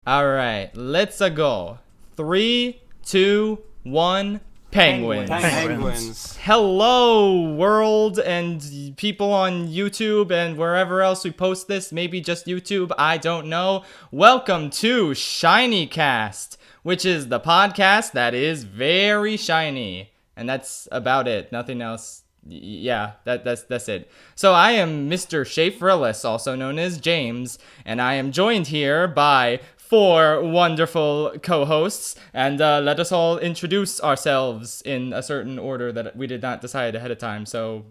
All right, let's go. 3, 2, 1. Penguins. Hello, world and people on YouTube and wherever else we post this. Maybe just YouTube. I don't know. Welcome to ShinyCast, which is the podcast that is very shiny. And that's about it. Nothing else. Yeah, that's it. So I am Mr. Schaffrillas, also known as James, and I am joined here by 4 wonderful co-hosts, and let us all introduce ourselves in a certain order that we did not decide ahead of time. So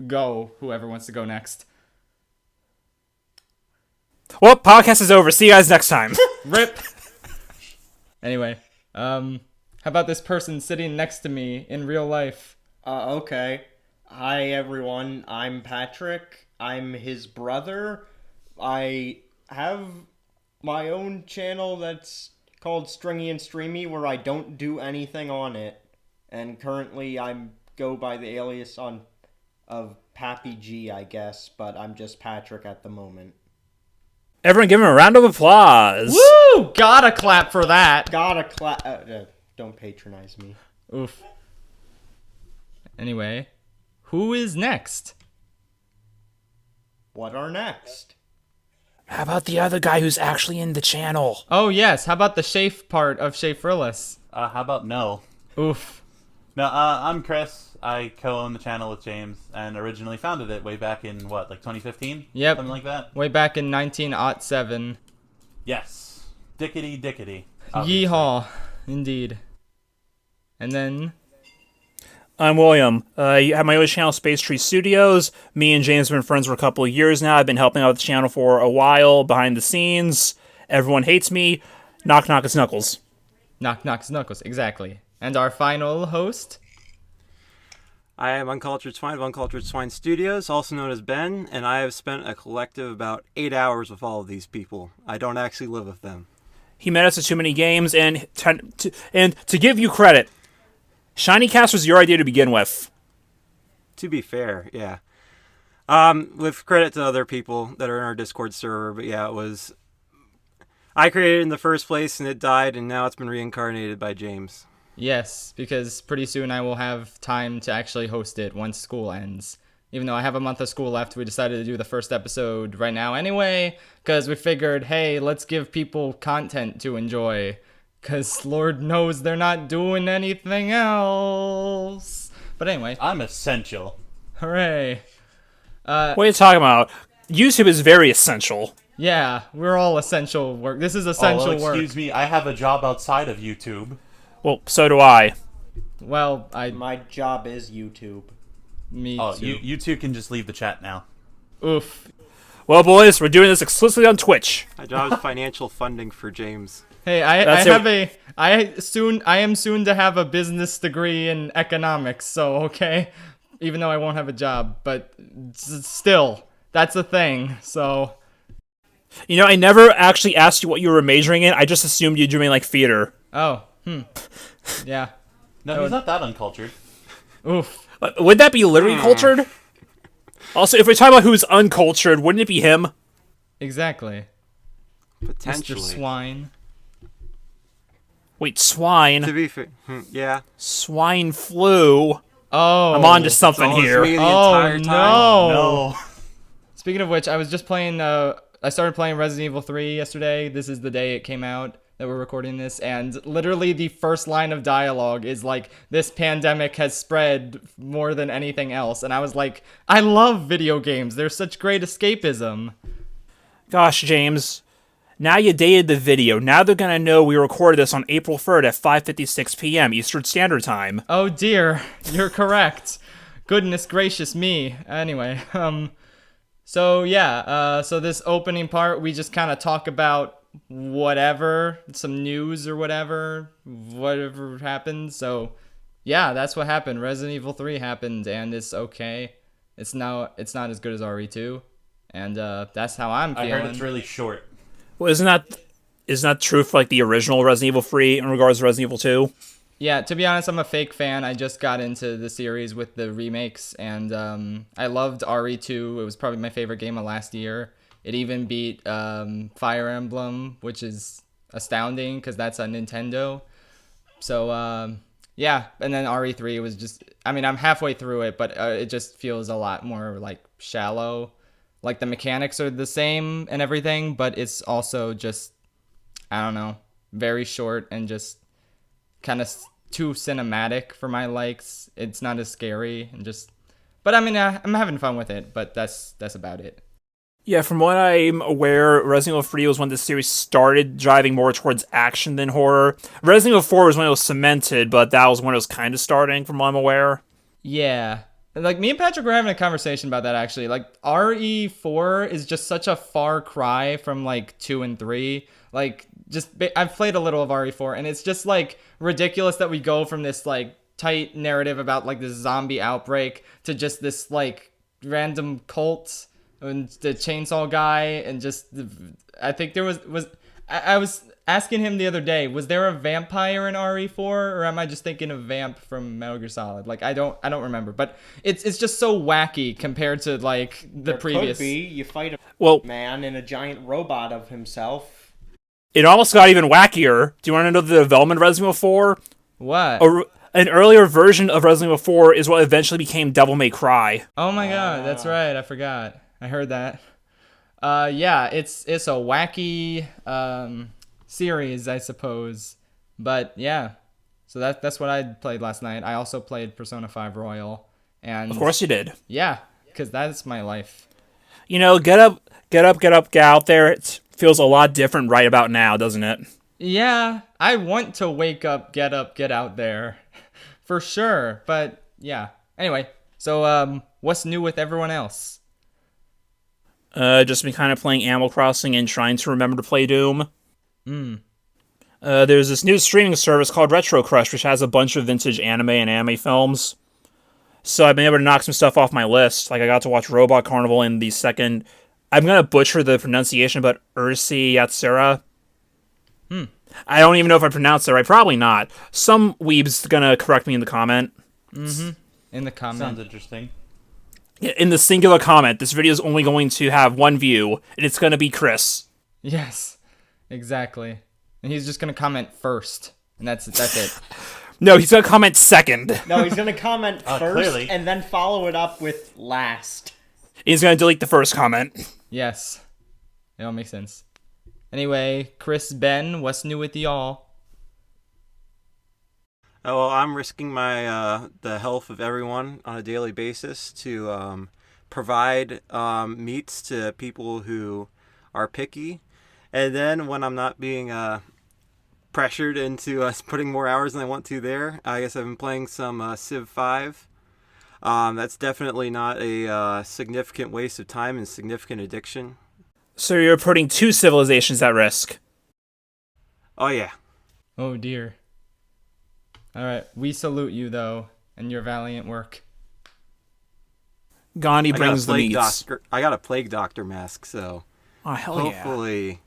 go, whoever wants to go next. Well, podcast is over. See you guys next time. Rip. Anyway, how about this person sitting next to me in real life? Okay. Hi, everyone. I'm Patrick. I'm his brother. I have my own channel that's called Stringy and Streamy, where I don't do anything on it. And currently I go by the alias of Pappy G, I guess, but I'm just Patrick at the moment. Everyone give him a round of applause. Woo! Gotta clap for that. Gotta clap. Don't patronize me. Oof. Anyway, who is next? What are next? How about the other guy who's actually in the channel? Oh, yes. How about the Shafe part of Schaffrillas? How about no? Oof. No, I'm Chris. I co-own the channel with James and originally founded it way back in, 2015? Yep. Something like that? Way back in 1907. Yes. Dickety. Yeehaw. Indeed. And then... I'm William. I have my own channel, Space Tree Studios. Me and James have been friends for a couple of years now. I've been helping out with the channel for a while, behind the scenes. Everyone hates me. Knock, knock, it's Knuckles. Knock, knock, Knuckles. Exactly. And our final host? I am Uncultured Swine of Uncultured Swine Studios, also known as Ben, and I have spent a collective about 8 hours with all of these people. I don't actually live with them. He met us at too many games, and to give you credit, ShinyCast was your idea to begin with. To be fair, yeah. With credit to other people that are in our Discord server, but yeah, it was... I created it in the first place, and it died, and now it's been reincarnated by James. Yes, because pretty soon I will have time to actually host it once school ends. Even though I have a month of school left, we decided to do the first episode right now anyway, because we figured, hey, let's give people content to enjoy. Because Lord knows they're not doing anything else. But anyway. I'm essential. Hooray. What are you talking about? YouTube is very essential. Yeah, we're all essential work. This is essential work. Excuse me, I have a job outside of YouTube. Well, so do I. Well, My job is YouTube. Me too. You two can just leave the chat now. Oof. Well, boys, we're doing this exclusively on Twitch. My job is financial funding for James. Hey, I am soon to have a business degree in economics, so okay. Even though I won't have a job, but still, that's a thing, so. You know, I never actually asked you what you were majoring in. I just assumed you're doing, theater. Oh, yeah. No, he's not that uncultured. Oof. Would that be literally cultured? Also, if we're talking about who's uncultured, wouldn't it be him? Exactly. Potentially. Mr. Swine. Wait, swine? To be fair, yeah. Swine flu. Oh. I'm on to something It's here. me the Oh, entire time. no. No. Speaking of which, I was just playing, I started playing Resident Evil 3 yesterday. This is the day it came out that we're recording this, and literally the first line of dialogue is like, this pandemic has spread more than anything else. And I was like, I love video games. They're such great escapism. Gosh, James. Now you dated the video. Now they're gonna know we recorded this on April 3rd at 5:56 p.m. Eastern Standard Time. Oh dear, you're correct. Goodness gracious me. Anyway, so yeah, so this opening part, we just kind of talk about whatever, some news or whatever happens. So yeah, that's what happened. Resident Evil 3 happened, and it's okay. It's not as good as RE2, and that's how I'm feeling. I heard it's really short. Well, isn't that true for the original Resident Evil 3 in regards to Resident Evil 2? Yeah, to be honest, I'm a fake fan. I just got into the series with the remakes, and I loved RE2. It was probably my favorite game of last year. It even beat Fire Emblem, which is astounding because that's a Nintendo. So yeah, and then RE3 was just, I mean, I'm halfway through it, but it just feels a lot more like shallow. Like the mechanics are the same and everything, but it's also just, I don't know, very short and just kind of too cinematic for my likes. It's not as scary and just, but I mean, I'm having fun with it, but that's about it. Yeah, from what I'm aware, Resident Evil 3 was when the series started driving more towards action than horror. Resident Evil 4 was when it was cemented, but that was when it was kind of starting, from what I'm aware. Yeah. Like, me and Patrick were having a conversation about that, actually. Like, RE4 is just such a far cry from, like, 2 and 3. Like, just, I've played a little of RE4, and it's just, like, ridiculous that we go from this, like, tight narrative about, like, this zombie outbreak to just this, like, random cult and the chainsaw guy, and just I think there was I was asking him the other day, was there a vampire in RE4, or am I just thinking of Vamp from Metal Gear Solid? Like, I don't remember, but it's just so wacky compared to like the previous. Could be you fight a man in a giant robot of himself. It almost got even wackier. Do you want to know the development of Resident Evil 4? What? An earlier version of Resident Evil 4 is what eventually became Devil May Cry. Oh my god, that's right. I forgot. I heard that. Yeah, it's a wacky series, I suppose. But yeah, so that's what I played last night. I also played Persona 5 Royal, and Of course you did. Yeah, because that's my life. You know, get out there. It feels a lot different right about now, doesn't it? Yeah, I want to wake up, get out there, for sure. But yeah. Anyway, so what's new with everyone else? Just been kind of playing Animal Crossing and trying to remember to play Doom. There's this new streaming service called Retro Crush, which has a bunch of vintage anime and anime films. So I've been able to knock some stuff off my list. Like, I got to watch Robot Carnival in the second... I'm going to butcher the pronunciation, but Ursi Yatsura. I don't even know if I pronounced it right. Probably not. Some weeb's going to correct me in the comment. In the comment. Sounds interesting. In the singular comment, this video is only going to have one view, and it's going to be Chris. Yes, exactly. And he's just going to comment first, and that's it. No, he's going to comment second. No, he's going to comment first clearly. and then follow it up with last. He's going to delete the first comment. Yes. It all makes sense. Anyway, Chris, Ben, what's new with y'all? Oh, well, I'm risking my the health of everyone on a daily basis to provide meats to people who are picky. And then when I'm not being pressured into putting more hours than I want to there, I guess I've been playing some Civ 5. That's definitely not a significant waste of time and significant addiction. So you're putting 2 civilizations at risk. Oh, yeah. Oh, dear. All right, we salute you, though, and your valiant work. Gandhi brings the meats. I got a Plague Doctor mask, so Oh, hell hopefully...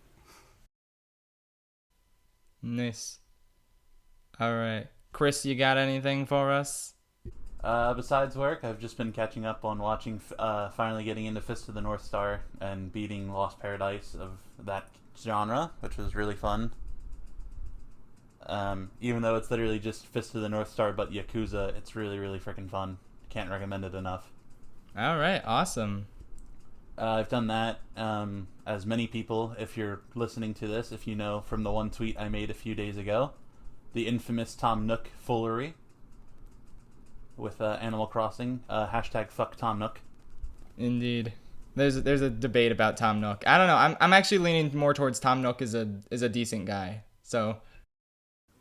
Nice. All right. Chris, you got anything for us? Besides work, I've just been catching up on watching, finally getting into Fist of the North Star and beating Lost Paradise of that genre, which was really fun. Even though it's literally just Fist of the North Star but Yakuza, it's really, really freaking fun. Can't recommend it enough. All right, awesome. I've done that, as many people, if you're listening to this, if you know from the one tweet I made a few days ago, the infamous Tom Nook foolery with Animal Crossing, hashtag fuck Tom Nook. Indeed. There's a debate about Tom Nook. I don't know. I'm actually leaning more towards Tom Nook is a decent guy. So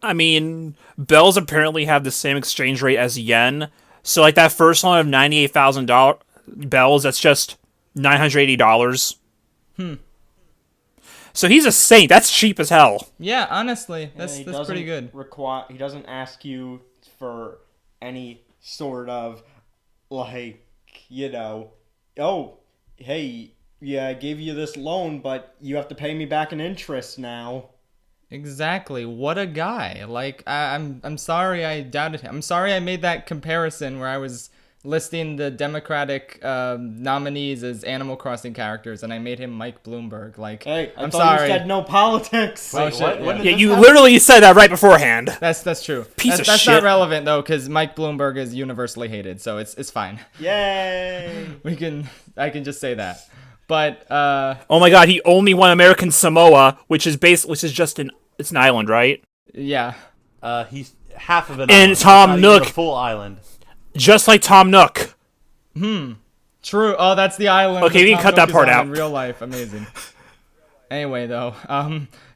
I mean, bells apparently have the same exchange rate as yen. So, like, that first one of $98,000 bells, that's just $980. So he's a saint. That's cheap as hell. yeah, honestly, that's pretty good. He doesn't ask you for any sort of, like, you know, oh, hey, yeah, I gave you this loan, but you have to pay me back in interest now. Exactly. What a guy. Like, I'm sorry I doubted him. I'm sorry I made that comparison where I was listing the Democratic nominees as Animal Crossing characters, and I made him Mike Bloomberg. Like, Hey, I'm thought sorry. you said no politics. Oh, shit, When yeah. did Yeah, this you happen? literally said that right beforehand. That's true. Piece of that's shit. not relevant though, because Mike Bloomberg is universally hated, so it's fine. Yay! I can just say that. But Oh my god, he only won American Samoa, which is just it's an island, right? yeah. He's half of an And island. It's Tom not even Nook. a full island. Just like Tom Nook. True. Oh, that's the island. Okay, we can Tom cut that Nook is part on out. in real life. Amazing. Anyway, though,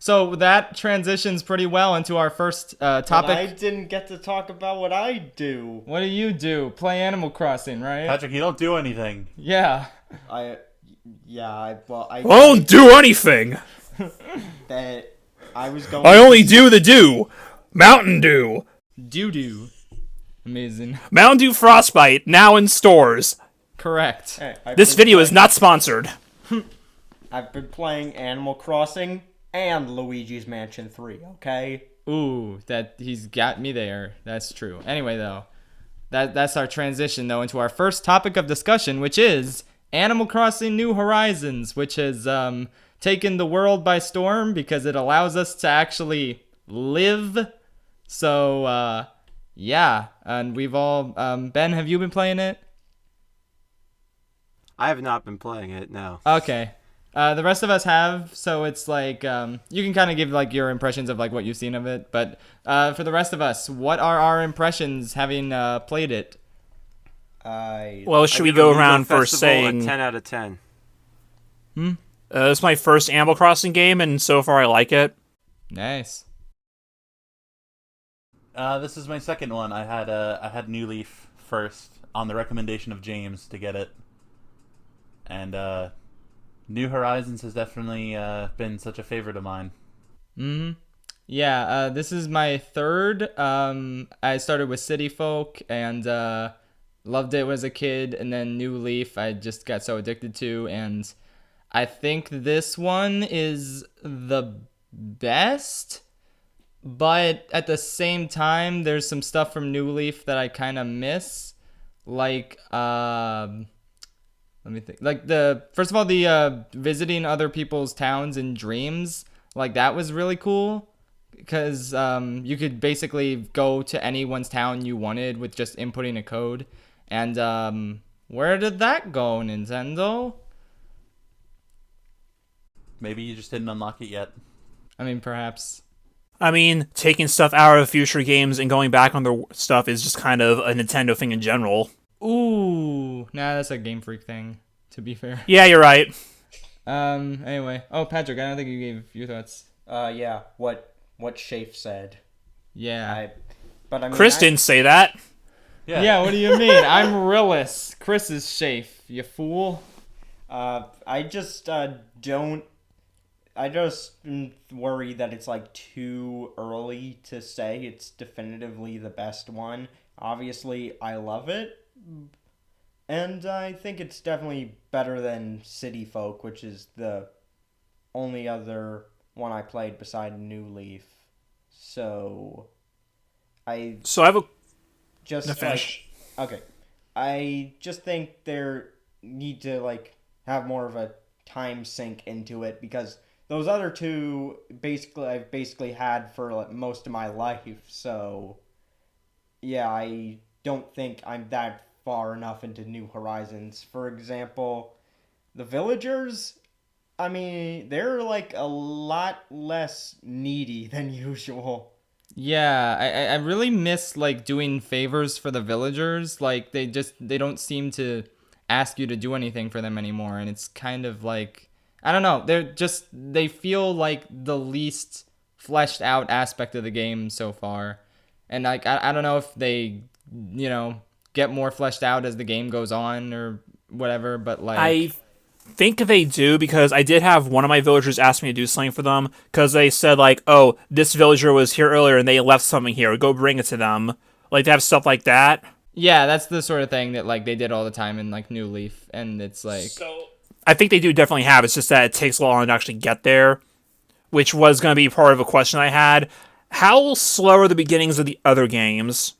so that transitions pretty well into our first But topic. I didn't get to talk about what I do. What do you do? Play Animal Crossing, right? Patrick, you don't do anything. Yeah. I Won't do anything. that I was going. I only do the dew. Mountain Dew. Doo-doo. Amazing. Mountain Dew Frostbite, now in stores. Correct. Hey, I've This been video is playing- not sponsored. I've been playing Animal Crossing and Luigi's Mansion 3. Okay. Ooh, that he's got me there. That's true. Anyway, though, that's our transition though into our first topic of discussion, which is Animal Crossing New Horizons, which has taken the world by storm because it allows us to actually live. So yeah, and we've all Ben, have you been playing it? I have not been playing it. No. Okay. The rest of us have, so it's like you can kind of give like your impressions of like what you've seen of it. But for the rest of us, what are our impressions having played it? Well, should I we give go Amiibo around Festival first saying a 10 out of 10. this is my first Animal Crossing game, and so far I like it. Nice. This is my second one. I had New Leaf first on the recommendation of James to get it, and New Horizons has definitely been such a favorite of mine. Mm-hmm. Yeah, this is my third. I started with City Folk and loved it as a kid, and then New Leaf I just got so addicted to, and I think this one is the best, but at the same time, there's some stuff from New Leaf that I kind of miss, like let me think. Like first of all, the visiting other people's towns in dreams, like that was really cool, because you could basically go to anyone's town you wanted with just inputting a code. And where did that go, Nintendo? Maybe you just didn't unlock it yet. I mean, perhaps. I mean, taking stuff out of future games and going back on their stuff is just kind of a Nintendo thing in general. Ooh, nah, that's a Game Freak thing, to be fair. Yeah, you're right. Anyway. Oh, Patrick, I don't think you gave your thoughts. Yeah. What Shafe said. Yeah. But I mean, Chris didn't say that. Yeah, what do you mean? I'm Rillis. Chris is Shafe, you fool. I just don't. I just worry that it's like too early to say it's definitively the best one. Obviously, I love it, and I think it's definitely better than City Folk, which is the only other one I played beside New Leaf. So, I So I have a just finish. okay. I just think there need to like have more of a time sink into it, because those other two I've basically had for like most of my life. So yeah, I don't think I'm that far enough into New Horizons. For example, the villagers, I mean, they're like a lot less needy than usual. Yeah, I really miss like doing favors for the villagers. Like they don't seem to ask you to do anything for them anymore, and it's kind of like, I don't know, they feel like the least fleshed out aspect of the game so far. And like I don't know if they, get more fleshed out as the game goes on or whatever, but like I think they do, because I did have one of my villagers ask me to do something for them, because they said like, oh, this villager was here earlier and they left something here, go bring it to them. Like, they have stuff like that. yeah, that's the sort of thing that like they did all the time in like New Leaf, and it's like, So I think they do definitely have. It's just that it takes a long to actually get there, which was going to be part of a question I had. How slow are the beginnings of the other games?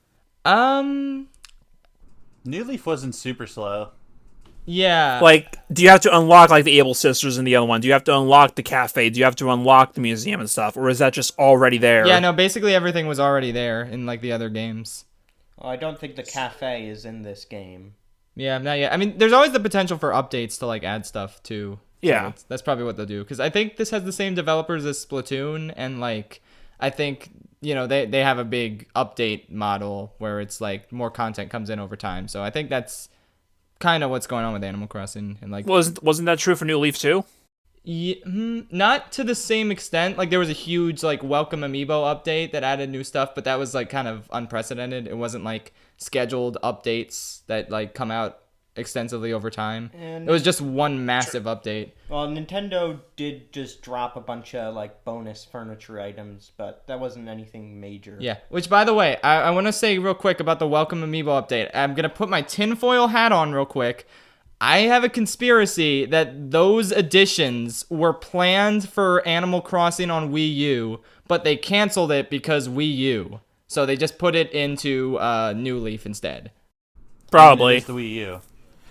New Leaf wasn't super slow. Yeah. Like, do you have to unlock, like, the Able Sisters in the other one? Do you have to unlock the cafe? Do you have to unlock the museum and stuff? Or is that just already there? Yeah, no, basically everything was already there in, like, the other games. I don't think the cafe is in this game. Yeah, not yet. I mean, there's always the potential for updates to, like, add stuff, too. So Yeah. that's probably what they'll do. Because I think this has the same developers as Splatoon, and, like, I think, you know, they have a big update model where it's, like, more content comes in over time. So I think that's kind of what's going on with Animal Crossing. And, like, Wasn't that true for New Leaf, too? not to the same extent. Like, there was a huge, like, welcome amiibo update that added new stuff, but that was, like, kind of unprecedented. It wasn't, like, scheduled updates that, like, come out extensively over time. And it was just one massive update. Well, Nintendo did just drop a bunch of, like, bonus furniture items, but that wasn't anything major. Yeah, which, by the way, I want to say real quick about the welcome amiibo update. I'm going to put my tinfoil hat on real quick. I have a conspiracy that those additions were planned for Animal Crossing on Wii U, but they canceled it because Wii U. So they just put it into New Leaf instead. Probably. It's the Wii U.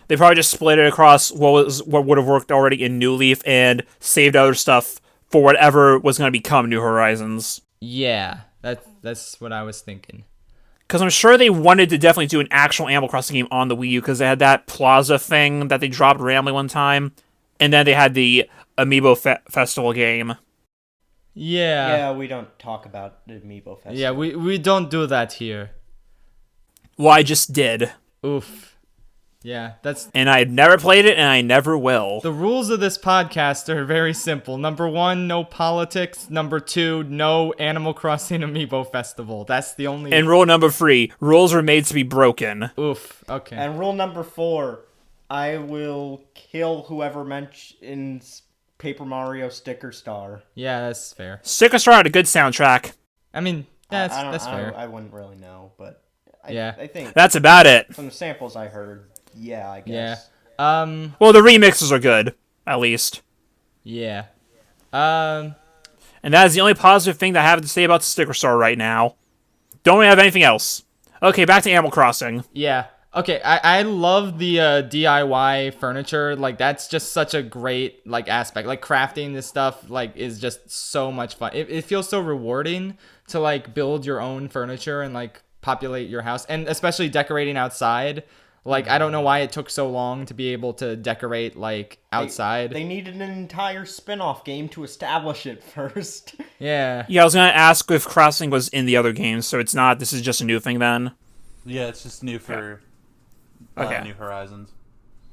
They probably just split it across what would have worked already in New Leaf and saved other stuff for whatever was going to become New Horizons. Yeah, that's what I was thinking. Because I'm sure they wanted to definitely do an actual Animal Crossing game on the Wii U, because they had that Plaza thing that they dropped randomly one time, and then they had the Amiibo Festival game. Yeah, we don't talk about the Amiibo Festival. Yeah, we don't do that here. Well, I just did. Oof. Yeah, and I never played it, and I never will. The rules of this podcast are very simple. Number 1, no politics. Number 2, no Animal Crossing Amiibo Festival. That's the only... And rule number 3, rules are made to be broken. Oof, okay. And rule number 4, I will kill whoever mentions Paper Mario Sticker Star. Yeah, that's fair. Sticker Star had a good soundtrack. I mean, that's fair. I wouldn't really know, but I think that's about it. From the samples I heard, I guess. Yeah. Well, the remixes are good, at least. Yeah. And that is the only positive thing that I have to say about Sticker Star right now. Don't really have anything else. Okay, back to Animal Crossing. Yeah. Okay, I love the DIY furniture. Like, that's just such a great, like, aspect. Like, crafting this stuff, like, is just so much fun. It feels so rewarding to, like, build your own furniture and, like, populate your house. And especially decorating outside. Like, I don't know why it took so long to be able to decorate, like, outside. They needed an entire spin-off game to establish it first. Yeah. Yeah, I was going to ask if crossing was in the other games, so it's not. This is just a new thing then. Yeah, it's just new for New Horizons.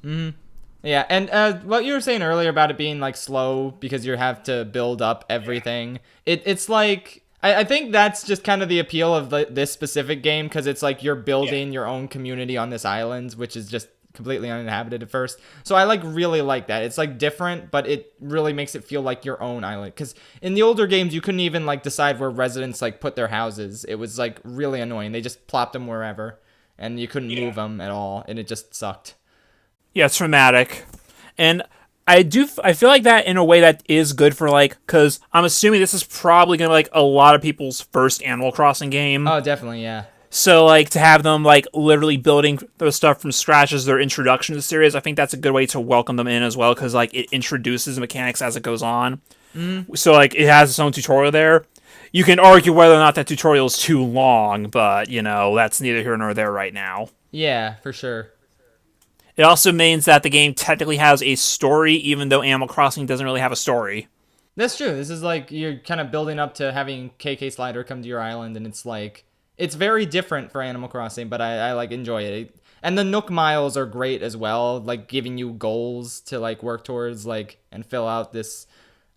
Mm-hmm. Yeah, and what you were saying earlier about it being, like, slow because you have to build up everything. It's like... I think that's just kind of the appeal of this specific game, because it's like you're building your own community on this island, which is just completely uninhabited at first. So I really like that. It's like different, but it really makes it feel like your own island. Because in the older games, you couldn't even like decide where residents like put their houses. It was like really annoying. They just plopped them wherever, and you couldn't move them at all, and it just sucked. Yeah, it's traumatic. And I feel like that in a way that is good for, like, because I'm assuming this is probably going to be, like, a lot of people's first Animal Crossing game. Oh, definitely, yeah. So, like, to have them, like, literally building their stuff from scratch as their introduction to the series, I think that's a good way to welcome them in as well, because, like, it introduces mechanics as it goes on. So, like, it has its own tutorial there. You can argue whether or not that tutorial is too long, but, you know, that's neither here nor there right now. Yeah, for sure. It also means that the game technically has a story, even though Animal Crossing doesn't really have a story. That's true. This is like you're kind of building up to having KK Slider come to your island, and it's like it's very different for Animal Crossing, but I like enjoy it. And the Nook Miles are great as well, like giving you goals to like work towards, like, and fill out this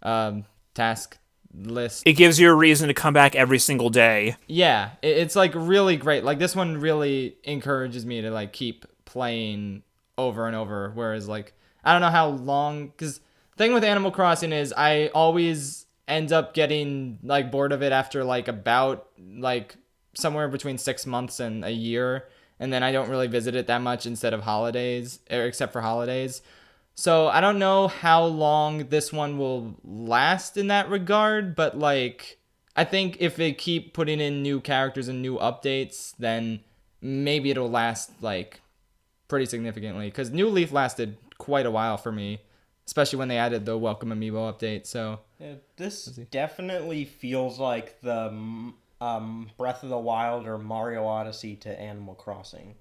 task list. It gives you a reason to come back every single day. Yeah, it's like really great. Like this one really encourages me to like keep playing over and over, whereas like I don't know how long, because the thing with Animal Crossing is I always end up getting like bored of it after like about like somewhere between 6 months and a year, and then I don't really visit it that much instead of holidays, or except for holidays. So I don't know how long this one will last in that regard, but like I think if they keep putting in new characters and new updates, then maybe it'll last like pretty significantly, because New Leaf lasted quite a while for me, especially when they added the Welcome Amiibo update. So yeah, this definitely feels like the Breath of the Wild or Mario Odyssey to Animal Crossing.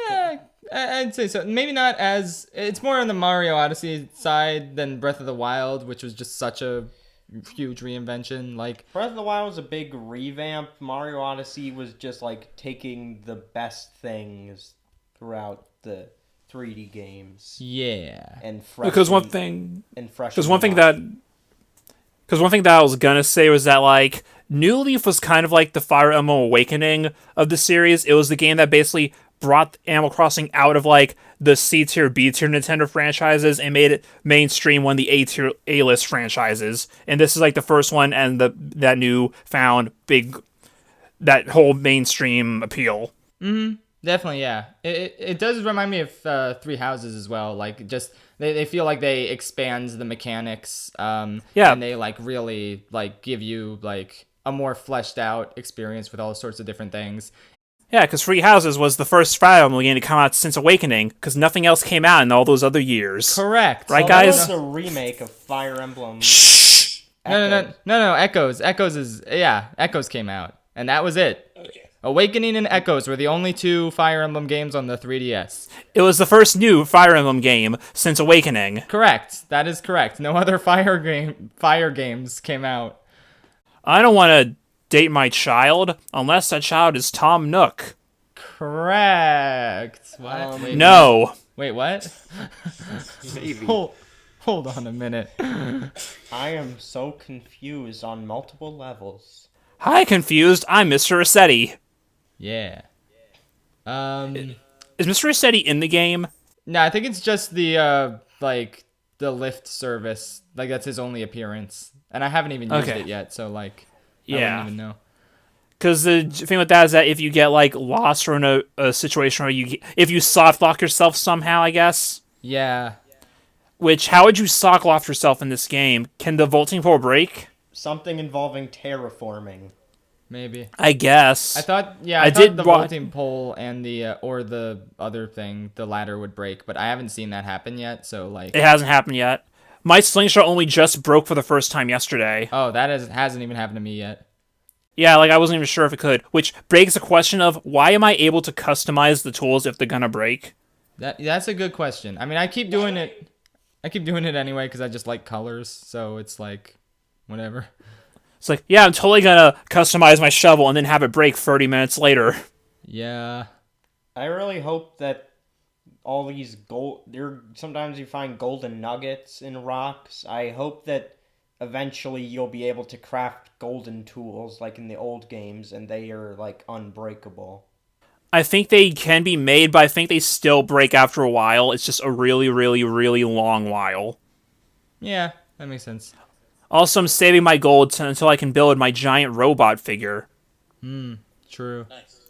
yeah, I'd say so. Maybe not as, it's more on the Mario Odyssey side than Breath of the Wild, which was just such a huge reinvention. Like, Breath of the Wild was a big revamp. Mario Odyssey was just like taking the best things throughout the 3D games yeah, and Because one thing that I was gonna say was that, like, New Leaf was kind of like the Fire Emblem Awakening of the series. It was the game that basically brought Animal Crossing out of, like, the C tier, B tier Nintendo franchises and made it mainstream one of the A tier, A list franchises. And this is like the first one and that new found that whole mainstream appeal. definitely, yeah. It does remind me of Three Houses as well. Like, just they feel like they expand the mechanics. And they like really like give you like a more fleshed out experience with all sorts of different things. Yeah, because Three Houses was the first Fire Emblem game to come out since Awakening, because nothing else came out in all those other years. Correct. Right, That guys? was a remake of Fire Emblem. No. Echoes came out, and that was it. Okay. Awakening and Echoes were the only two Fire Emblem games on the 3DS. It was the first new Fire Emblem game since Awakening. Correct. That is correct. No other Fire games came out. I don't want to date my child unless that child is Tom Nook. Correct. What? No. Wait, what? Maybe. Hold on a minute. I am so confused on multiple levels. Hi, confused. I'm Mr. Rossetti. Yeah. Is Mr. Rossetti in the game? No, I think it's just the the lift service. Like, that's his only appearance, and I haven't even used it yet. So like, I wouldn't even know. Because the thing with that is that if you get like lost or in a situation where if you soft lock yourself somehow, I guess. Yeah. Which, how would you soft lock yourself in this game? Can the vaulting pole break? Something involving terraforming. Maybe. I guess. I thought the vaulting pole and the or the other thing, the ladder, would break, but I haven't seen that happen yet. So like, it hasn't happened yet. My slingshot only just broke for the first time yesterday. Oh, that hasn't even happened to me yet. Yeah, like I wasn't even sure if it could, which begs the question of why am I able to customize the tools if they're gonna break? That's a good question. I mean, I keep doing it. I keep doing it anyway because I just like colors. So it's like, whatever. It's like, yeah, I'm totally gonna customize my shovel and then have it break 30 minutes later. Yeah. I really hope that all these sometimes you find golden nuggets in rocks. I hope that eventually you'll be able to craft golden tools like in the old games and they are like unbreakable. I think they can be made, but I think they still break after a while. It's just a really, really, really long while. Yeah, that makes sense. Also, I'm saving my gold until I can build my giant robot figure. True. Nice.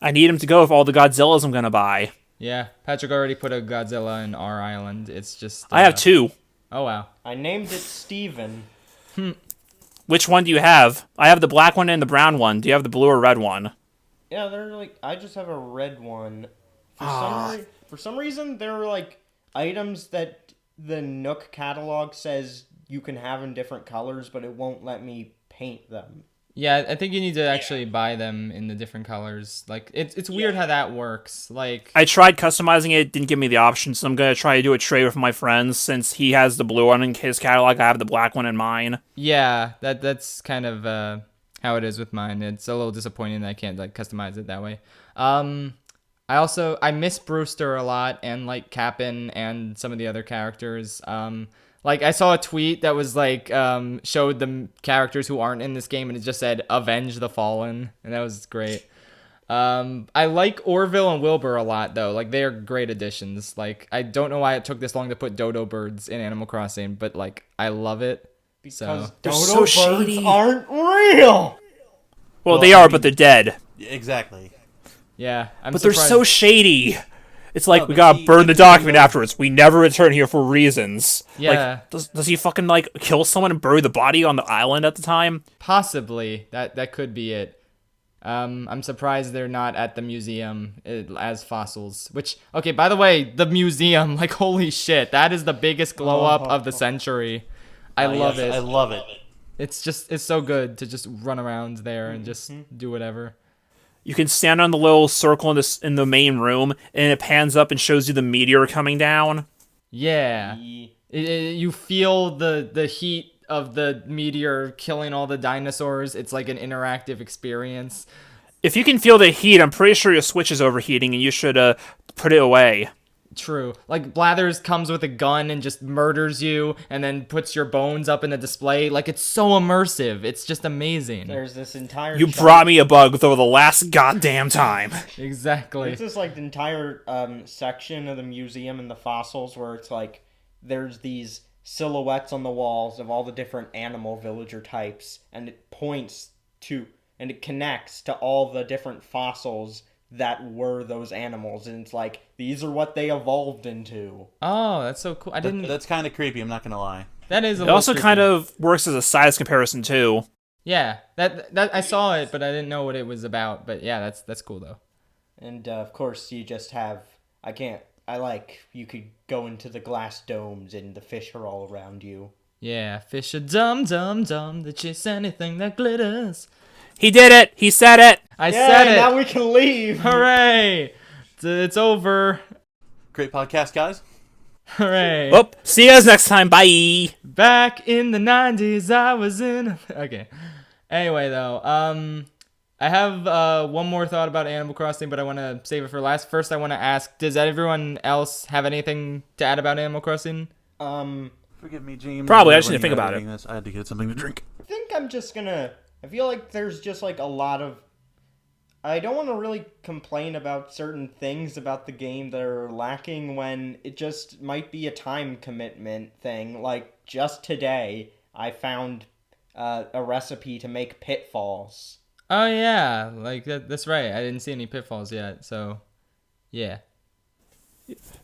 I need him to go with all the Godzillas I'm gonna buy. Yeah, Patrick already put a Godzilla in our island. It's just... I have two. Oh, wow. I named it Steven. Which one do you have? I have the black one and the brown one. Do you have the blue or red one? Yeah, they're like, I just have a red one. For some reason, there are like items that the Nook catalog says you can have in different colors, but it won't let me paint them. Yeah, I think you need to actually buy them in the different colors. Like, it's weird how that works. Like, I tried customizing it, didn't give me the option, so I'm gonna try to do a trade with my friends. Since he has the blue one in his catalog, I have the black one in mine. yeah, that's kind of how it is with mine. It's a little disappointing that I can't like customize it that way. I miss Brewster a lot, and like Cap'n and some of the other characters. Like, I saw a tweet that was, like, showed the characters who aren't in this game, and it just said, Avenge the Fallen, and that was great. I like Orville and Wilbur a lot, though. Like, they are great additions. Like, I don't know why it took this long to put dodo birds in Animal Crossing, but, like, I love it. Because They're dodo so birds shady. aren't real! Well, they are, but they're dead. Exactly. Yeah, But they're so shady. It's like, No, we but gotta see, burn the if document you know- afterwards. We never return here for reasons. Yeah. Like, does he fucking, like, kill someone and bury the body on the island at the time? Possibly. That could be it. I'm surprised they're not at the museum as fossils. Which, okay, by the way, the museum, like, holy shit, that is the biggest glow up of the century. I love it. I love it. It's so good to just run around there and just do whatever. You can stand on the little circle in the main room, and it pans up and shows you the meteor coming down. Yeah. You feel the heat of the meteor killing all the dinosaurs. It's like an interactive experience. If you can feel the heat, I'm pretty sure your Switch is overheating, and you should put it away. True. Like, Blathers comes with a gun and just murders you and then puts your bones up in the display. Like, it's so immersive. It's just amazing. There's this entire... You brought me a bug for the last goddamn time. Exactly. There's this, like, entire section of the museum and the fossils where it's, like, there's these silhouettes on the walls of all the different animal villager types, and it points to... and it connects to all the different fossils that were those animals, and it's like, these are what they evolved into. Oh, that's so cool. That's kind of creepy, I'm not gonna lie. That is a It little also creepy. kind of works as a size comparison, too. Yeah, that I saw it, but I didn't know what it was about. But yeah, that's cool, though. And, of course, you just have... you could go into the glass domes, and the fish are all around you. Yeah, fish are dumb, dumb, dumb. They chase anything that glitters. He did it! He said it! I said it! Now we can leave! Hooray! It's over. Great podcast, guys. Hooray. Oh, see you guys next time. Bye! Back in the 90s, I was in... Okay. Anyway, though, I have one more thought about Animal Crossing, but I want to save it for last. First, I want to ask, does everyone else have anything to add about Animal Crossing? Forgive me, James. Probably, I just When didn't think you were about editing this, I had to get something to drink. I think I'm just gonna... I feel like there's just, like, a lot of... I don't want to really complain about certain things about the game that are lacking when it just might be a time commitment thing. Like, just today, I found a recipe to make pitfalls. Oh, yeah. Like, that's right. I didn't see any pitfalls yet, so... Yeah.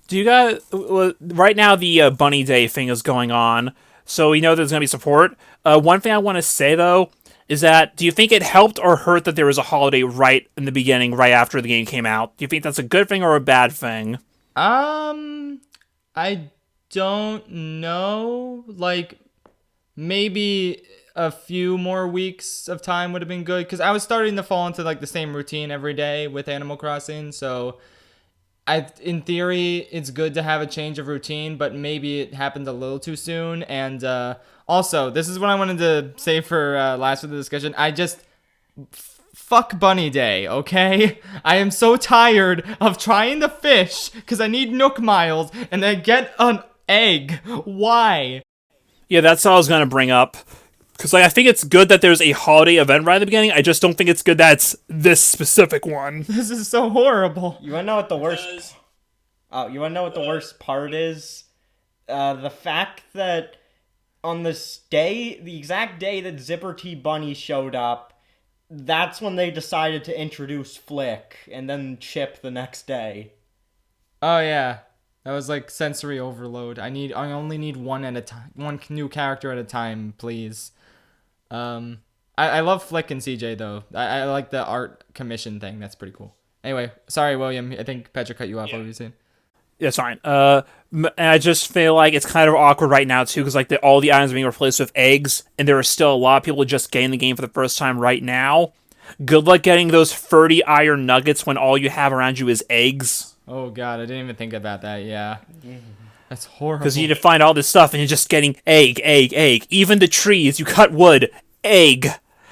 Do you guys... Right now, the Bunny Day thing is going on, so we know there's going to be support. One thing I want to say, though, is that, do you think it helped or hurt that there was a holiday right in the beginning, right after the game came out? Do you think that's a good thing or a bad thing? I don't know. Like, maybe a few more weeks of time would have been good, because I was starting to fall into, like, the same routine every day with Animal Crossing, so... in theory, it's good to have a change of routine, but maybe it happened a little too soon. And also, this is what I wanted to say for last of the discussion. I just... Fuck Bunny Day, okay? I am so tired of trying to fish because I need Nook Miles and I get an egg. Why? Yeah, that's all I was going to bring up. Because I think it's good that there's a holiday event right at the beginning. I just don't think it's good that it's this specific one. This is so horrible. You wanna know what the worst... Oh, you wanna know what the worst part is? The fact that on this day, the exact day that Zipper T Bunny showed up, that's when they decided to introduce Flick, and then Chip the next day. Oh, yeah. That was like sensory overload. I only need one at a time. One new character at a time, please. I love Flick and CJ though. I like the art commission thing. That's pretty cool. Anyway, sorry, William. I think Petra cut you off. What were you saying? Yeah, it's fine. I just feel like it's kind of awkward right now too, because like all the items are being replaced with eggs, and there are still a lot of people just getting the game for the first time right now. Good luck getting those 30 iron nuggets when all you have around you is eggs. Oh god, I didn't even think about that. Yeah, that's horrible. Because you need to find all this stuff, and you're just getting egg, egg, egg. Even the trees, you cut wood, egg.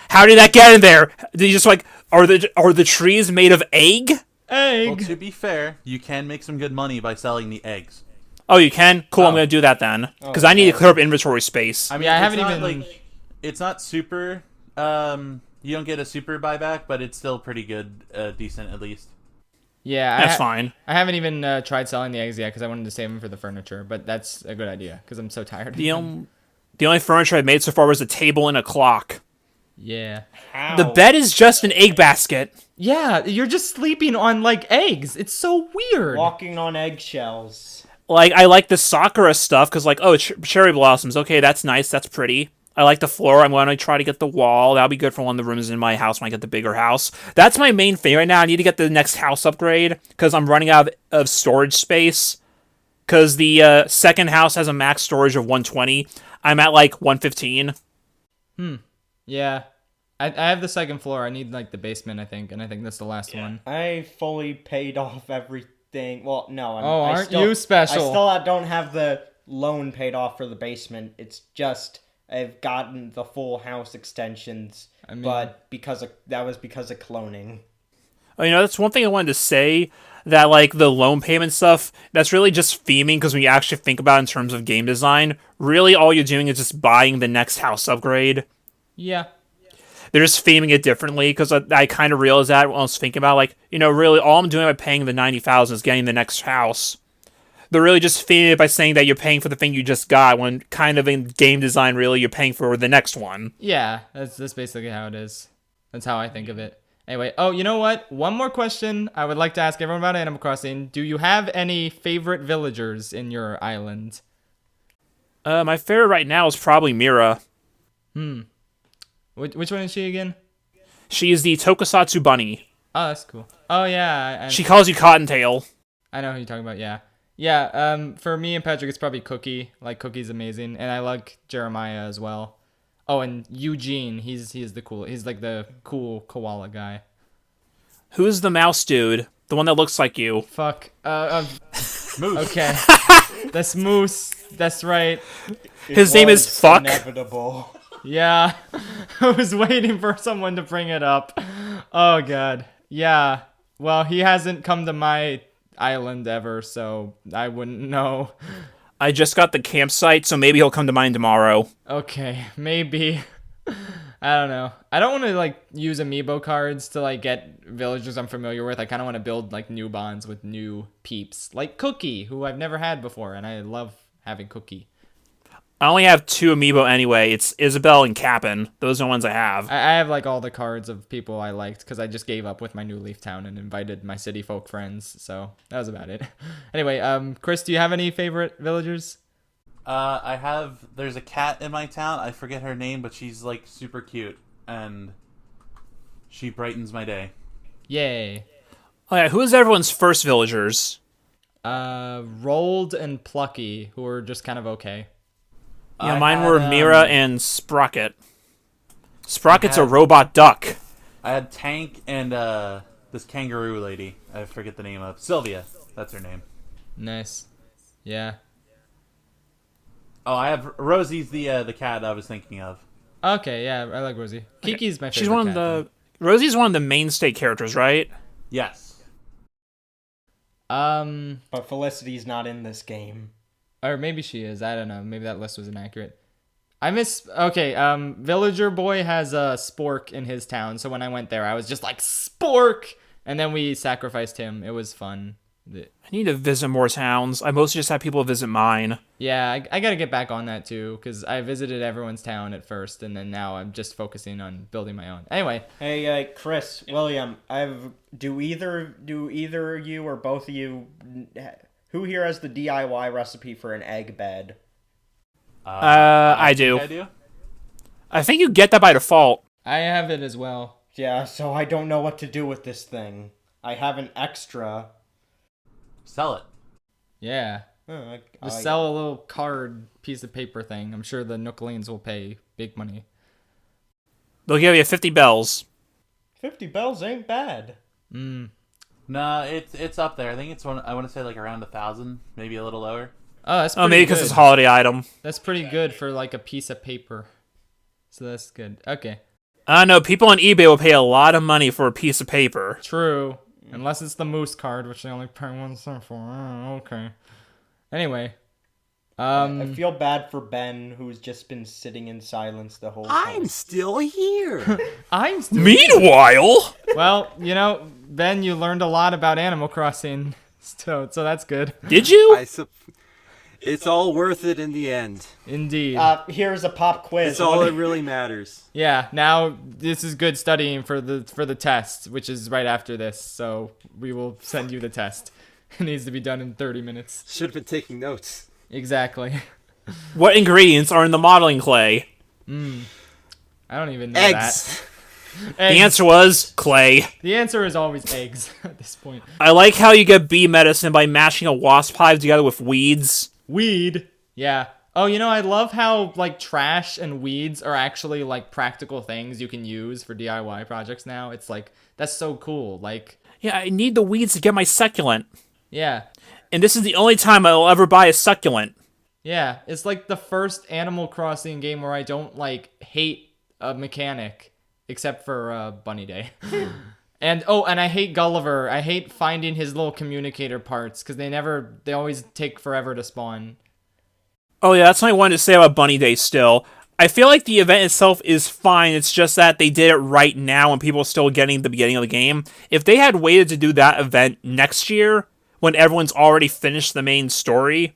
How did that get in there? Did you just like are the trees made of egg? Egg. Well, to be fair, you can make some good money by selling the eggs. Oh, you can? Cool, I'm going to do that then. Because I need to clear up inventory space. I mean, Yeah, I it's haven't not, even- like, it's not super... you don't get a super buyback, but it's still pretty good, decent at least. Yeah, That's fine. I haven't even tried selling the eggs yet because I wanted to save them for the furniture. But that's a good idea because I'm so tired. The only furniture I've made so far was a table and a clock. Yeah. Ow. The bed is just an egg basket. Yeah, you're just sleeping on like eggs. It's so weird. Walking on eggshells. Like, I like the Sakura stuff because, like, oh, cherry blossoms. Okay, that's nice. That's pretty. I like the floor. I'm going to try to get the wall. That'll be good for one of the rooms in my house when I get the bigger house. That's my main thing right now. I need to get the next house upgrade because I'm running out of storage space. Because the second house has a max storage of 120. I'm at like 115. Yeah. I have the second floor. I need like the basement, I think, and I think that's the last one. I fully paid off everything. Well, no. Aren't you special? I still don't have the loan paid off for the basement. It's just I've gotten the full house extensions, but that was because of cloning. Oh, that's one thing I wanted to say, that like the loan payment stuff, that's really just theming, because when you actually think about it in terms of game design, really all you're doing is just buying the next house upgrade. Yeah. They're just theming it differently, because I kind of realized that when I was thinking about, like, really all I'm doing by paying the $90,000 is getting the next house. They're really just theming it by saying that you're paying for the thing you just got, when kind of in game design, really, you're paying for the next one. Yeah, that's basically how it is. That's how I think of it. Anyway, you know what? One more question I would like to ask everyone about Animal Crossing. Do you have any favorite villagers in your island? My favorite right now is probably Mira. Which one is she again? She is the Tokusatsu bunny. Oh, that's cool. Oh, yeah. She calls you Cottontail. I know who you're talking about, yeah. Yeah, for me and Patrick, it's probably Cookie. Like, Cookie's amazing. And I like Jeremiah as well. Oh, and Eugene, he's the cool. He's like the cool koala guy. Who's the mouse dude? The one that looks like you. Fuck. Moose. Okay. That's Moose. That's right. His name is Fuck. Inevitable. Yeah. I was waiting for someone to bring it up. Oh, God. Yeah. Well, he hasn't come to my island ever, so I wouldn't know. I just got the campsite, so maybe he'll come to mine tomorrow. Okay, maybe. I don't know. I don't want to like use amiibo cards to like get villagers I'm familiar with. I kind of want to build like new bonds with new peeps, like Cookie, who I've never had before, and I love having Cookie. I only have 2 amiibo anyway. It's Isabel and Cap'n. Those are the ones I have. I have like all the cards of people I liked because I just gave up with my new Leaf Town and invited my city folk friends. So that was about it. Anyway, Chris, do you have any favorite villagers? There's a cat in my town. I forget her name, but she's like super cute and she brightens my day. Yay. Oh yeah, who is everyone's first villagers? Rolled and Plucky, who are just kind of okay. Yeah, mine were Mira and Sprocket. Sprocket's a robot duck. I had Tank and this kangaroo lady. I forget the name of. Sylvia. That's her name. Nice. Yeah. Oh, I have Rosie's the cat I was thinking of. Okay, yeah, I like Rosie. Kiki's my favorite. She's one of the Rosie's one of the mainstay characters, right? Yes. But Felicity's not in this game. Or maybe she is. I don't know. Maybe that list was inaccurate. Okay, Villager Boy has a Spork in his town, so when I went there, I was just like, Spork! And then we sacrificed him. It was fun. I need to visit more towns. I mostly just have people visit mine. Yeah, I gotta get back on that too, because I visited everyone's town at first, and then now I'm just focusing on building my own. Anyway. Hey, Chris, William, do either you or both of you, who here has the DIY recipe for an egg bed? I do. I think you get that by default. I have it as well. Yeah, so I don't know what to do with this thing. I have an extra. Sell it. Yeah. Just sell a little card piece of paper thing. I'm sure the Nooklings will pay big money. They'll give you 50 bells. 50 bells ain't bad. No, it's up there. I think I want to say like around 1,000, maybe a little lower. Oh, that's pretty maybe because it's a holiday item. That's pretty good for like a piece of paper. So that's good. Okay. I know people on eBay will pay a lot of money for a piece of paper. True. Unless it's the moose card, which they only pay 1 cent for. Oh, okay. Anyway. I feel bad for Ben, who's just been sitting in silence the whole time. I'm still here. Meanwhile! Well, Ben, you learned a lot about Animal Crossing, so that's good. Did you? It's all worth it in the end. Indeed. Here's a pop quiz. It's all that really matters. Yeah, now this is good studying for the test, which is right after this, so we will send you the test. It needs to be done in 30 minutes. Should have been taking notes. Exactly. What ingredients are in the modeling clay? I don't even know Eggs. that. The answer was clay. The answer is always eggs at this point. I like how you get bee medicine by mashing a wasp hive together with weeds. Weed. Yeah. Oh, I love how, like, trash and weeds are actually, like, practical things you can use for DIY projects now. It's like, that's so cool. Like, Yeah, I need the weeds to get my succulent. yeah. And this is the only time I'll ever buy a succulent. Yeah. It's like the first Animal Crossing game where I don't, like, hate a mechanic. Except for Bunny Day. And I hate Gulliver. I hate finding his little communicator parts because they always take forever to spawn. Oh yeah, that's what I wanted to say about Bunny Day still. I feel like the event itself is fine, it's just that they did it right now when people are still getting the beginning of the game. If they had waited to do that event next year, when everyone's already finished the main story,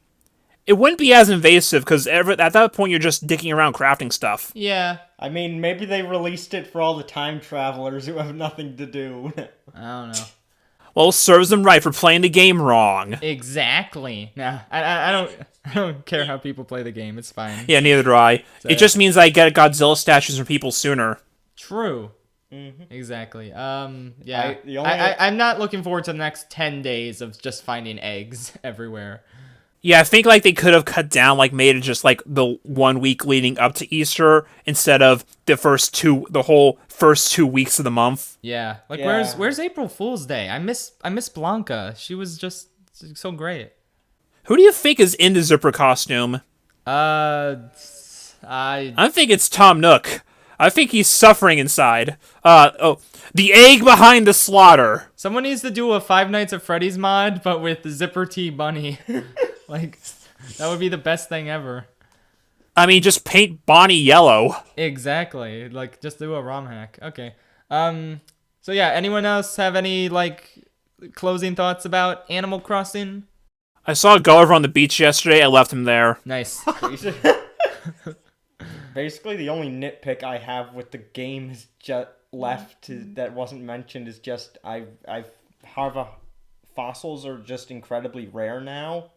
it wouldn't be as invasive, because at that point you're just dicking around crafting stuff. Yeah. I mean, maybe they released it for all the time travelers who have nothing to do. I don't know. Well, serves them right for playing the game wrong. Exactly. Nah, I don't care how people play the game. It's fine. Yeah, neither do I. It just means I get Godzilla statues from people sooner. True. Mm-hmm. Exactly. Yeah. The only- I'm not looking forward to the next 10 days of just finding eggs everywhere. Yeah, I think like they could have cut down, like made it just like the 1 week leading up to Easter instead of the whole first 2 weeks of the month. Yeah. Like Yeah. where's April Fool's Day? I miss Blanca. She was just so great. Who do you think is in the zipper costume? I I think it's Tom Nook. I think he's suffering inside. The egg behind the slaughter. someone needs to do a Five Nights at Freddy's mod, but with Zipper T Bunny. Like, that would be the best thing ever. I mean, just paint Bonnie yellow. Exactly. Like, just do a ROM hack. Okay. So yeah, anyone else have any, like, closing thoughts about Animal Crossing? I saw Gulliver on the beach yesterday. I left him there. Nice. Basically, the only nitpick I have with the game is just that wasn't mentioned is just fossils are just incredibly rare now.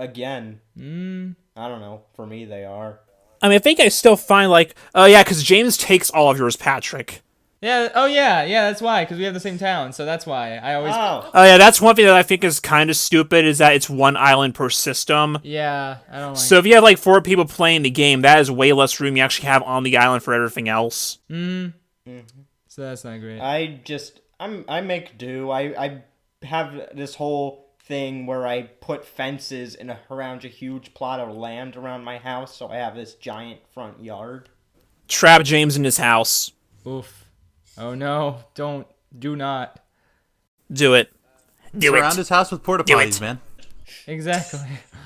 Again, I don't know. For me, they are. I mean, I think I still find like, because James takes all of yours, Patrick. Yeah. Oh, yeah. Yeah, that's why. Because we have the same town. So that's why. I always... Oh, Oh yeah, that's one thing that I think is kind of stupid is that it's one island per system. Yeah, I don't like... So if you have like 4 people playing the game, that is way less room you actually have on the island for everything else. So that's not great. I make do. I have this whole thing where I put fences around a huge plot of land around my house, so I have this giant front yard. Trap James in his house. Oof. Oh, no. Do not. Do it. Do Surround it. his house with porta Do it. potties, man. Exactly.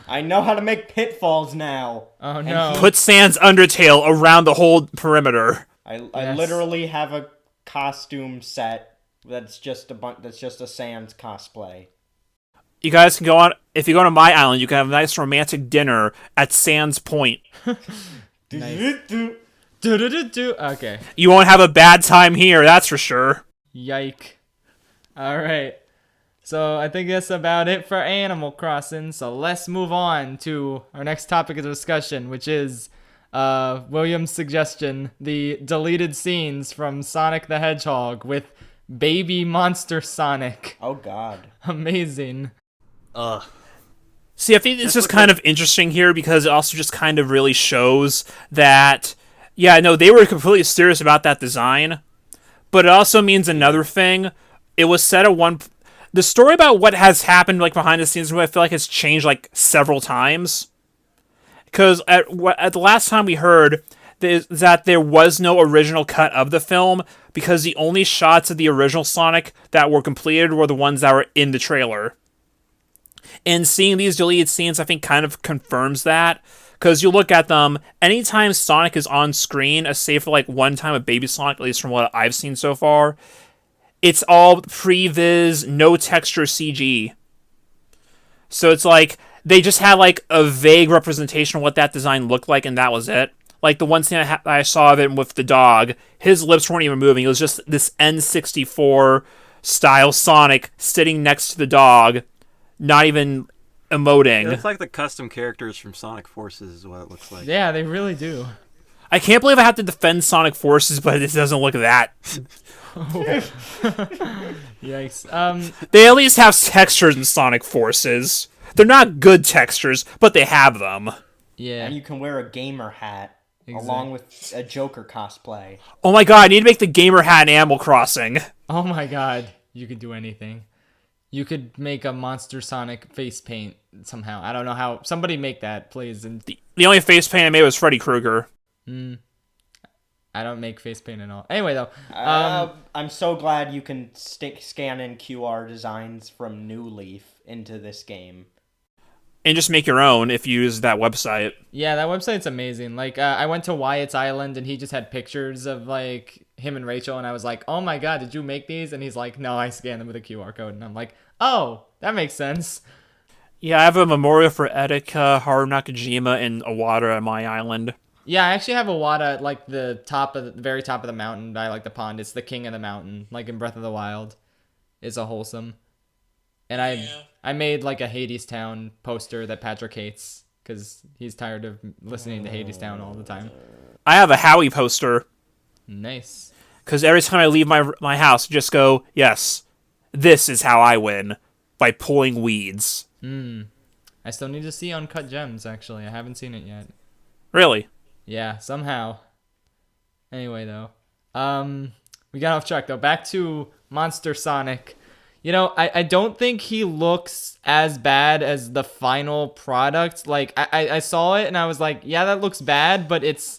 I know how to make pitfalls now. Oh, no. Put Sans Undertale around the whole perimeter. I Yes. literally have a costume set that's just a Sans cosplay. You guys can go on, if you go to my island, you can have a nice romantic dinner at Sands Point. Nice. Do. Okay. You won't have a bad time here, that's for sure. Yike. Alright. So I think that's about it for Animal Crossing. So let's move on to our next topic of discussion, which is William's suggestion, the deleted scenes from Sonic the Hedgehog with Baby Monster Sonic. Oh God. Amazing. See, I think it's just kind of interesting here because it also just kind of really shows that, yeah, no, they were completely serious about that design, but it also means another thing. It was said at the story about what has happened like behind the scenes, I feel like has changed like several times. Because at the last time we heard that there was no original cut of the film because the only shots of the original Sonic that were completed were the ones that were in the trailer. And seeing these deleted scenes, I think, kind of confirms that. Because you look at them, anytime Sonic is on screen, save for like one time of Baby Sonic, at least from what I've seen so far, it's all pre-viz, no texture CG. So it's like, they just had like a vague representation of what that design looked like, and that was it. Like the one scene I saw of it with the dog, his lips weren't even moving. It was just this N64 style Sonic sitting next to the dog, not even emoting. It's like the custom characters from Sonic Forces is what it looks like. Yeah, they really do. I can't believe I have to defend Sonic Forces, but it doesn't look that. Yikes. They at least have textures in Sonic Forces. They're not good textures, but they have them. Yeah. And you can wear a gamer hat along with a Joker cosplay. Oh my god, I need to make the gamer hat in Animal Crossing. Oh my god. You could do anything. You could make a Monster Sonic face paint somehow. I don't know how. Somebody make that, please. And The only face paint I made was Freddy Krueger. I don't make face paint at all. Anyway, though. I'm so glad you can scan in QR designs from New Leaf into this game. And just make your own if you use that website. Yeah, that website's amazing. Like, I went to Wyatt's Island, and he just had pictures of, like, him and Rachel, and I was like, oh my god, did you make these? And he's like, no, I scanned them with a QR code. And I'm like, oh, that makes sense. Yeah, I have a memorial for Etika, Haru Nakajima, and Iwata on my island. Yeah, I actually have a Wada at, like, the very top of the mountain by, like, the pond. It's the king of the mountain, like in Breath of the Wild. It's a wholesome. And I made, like, a Hades Town poster that Patrick hates, because he's tired of listening to Hades Town all the time. I have a Howie poster. Nice. Because every time I leave my house, I just go, yes, this is how I win, by pulling weeds. I still need to see Uncut Gems, actually. I haven't seen it yet. Really? Yeah, somehow. Anyway, though. We got off track, though. Back to Monster Sonic. You know, I don't think he looks as bad as the final product. Like, I saw it and I was like, yeah, that looks bad, but it's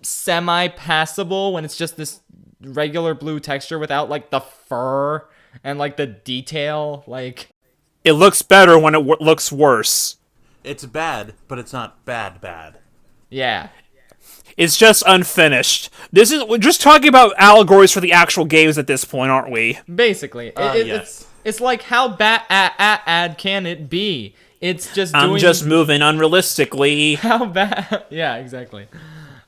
semi-passable when it's just this regular blue texture without, like, the fur and, like, the detail. Like, It looks better when it looks worse. It's bad, but it's not bad. yeah. It's just unfinished. We're just talking about allegories for the actual games at this point, aren't we? Basically. Yes. It's like, how bad can it be? It's just doing... I'm just moving unrealistically. How bad? Yeah, exactly.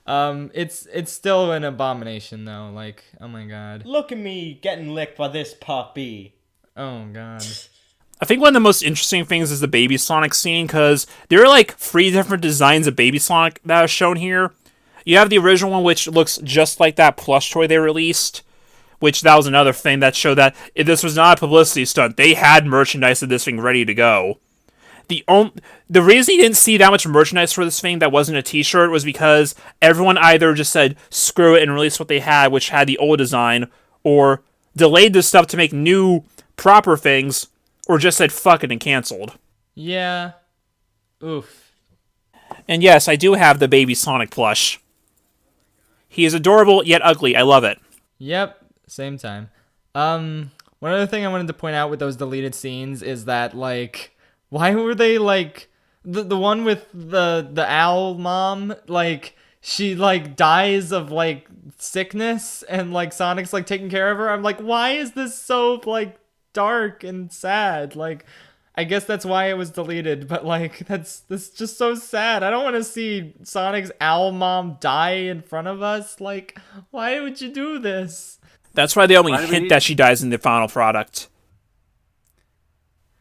It's still an abomination, though. Like, oh my god. Look at me getting licked by this puppy. Oh god. I think one of the most interesting things is the Baby Sonic scene, because there are like 3 different designs of Baby Sonic that are shown here. You have the original one, which looks just like that plush toy they released, which that was another thing that showed that this was not a publicity stunt. They had merchandise of this thing ready to go. The reason you didn't see that much merchandise for this thing that wasn't a t-shirt was because everyone either just said, screw it, and released what they had, which had the old design, or delayed this stuff to make new, proper things, or just said fuck it and canceled. Yeah. Oof. And yes, I do have the Baby Sonic plush. He is adorable, yet ugly. I love it. Yep. Same time. One other thing I wanted to point out with those deleted scenes is that, like, why were they, like, the one with the owl mom, like, she, like, dies of, like, sickness, and, like, Sonic's, like, taking care of her? I'm like, why is this so, like, dark and sad? Like, I guess that's why it was deleted, but, like, that's just so sad. I don't want to see Sonic's owl mom die in front of us. Like, why would you do this? That's why they only hint that she dies in the final product.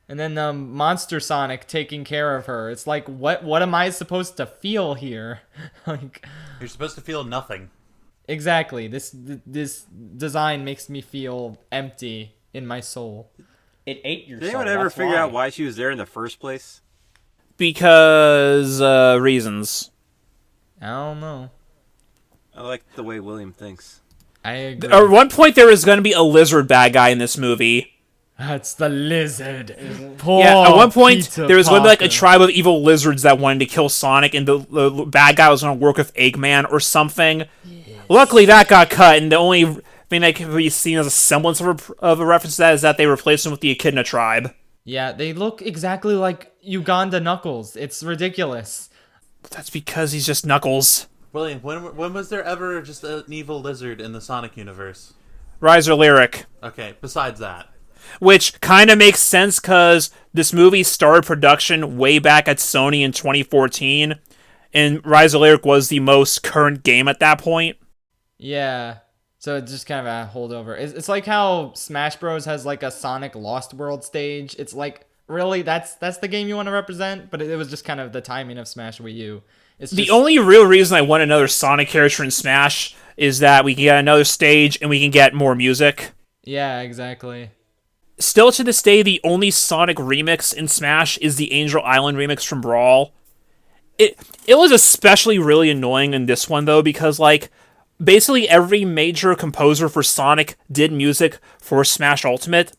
And then Monster Sonic taking care of her. It's like, what am I supposed to feel here? Like, You're supposed to feel nothing. exactly. This design makes me feel empty in my soul. It ate your Did soul. anyone ever that's figure out why she was there in the first place? Because, reasons. I don't know. I like the way William thinks. I agree. At one point, there was going to be a lizard bad guy in this movie. That's the lizard. Poor Yeah, at one point, Peter there was going to be like a Parker. tribe of evil lizards that wanted to kill Sonic, and the bad guy was going to work with Eggman or something. Yes. Luckily, that got cut, and the only thing that can be seen as a semblance of a reference to that is that they replaced him with the Echidna tribe. Yeah, they look exactly like Uganda Knuckles. It's ridiculous. That's because he's just Knuckles. William, when was there ever just an evil lizard in the Sonic universe? Riser Lyric. Okay, besides that. Which kind of makes sense because this movie started production way back at Sony in 2014, and Rise of Lyric was the most current game at that point. Yeah. So it's just kind of a holdover. It's like how Smash Bros has like a Sonic Lost World stage. It's like, really, that's the game you want to represent? But it was just kind of the timing of Smash Wii U. It's The just, only real reason I want another Sonic character in Smash is that we can get another stage and we can get more music. yeah, exactly. Still to this day, the only Sonic remix in Smash is the Angel Island remix from Brawl. It was especially really annoying in this one, though, because, like, basically every major composer for Sonic did music for Smash Ultimate.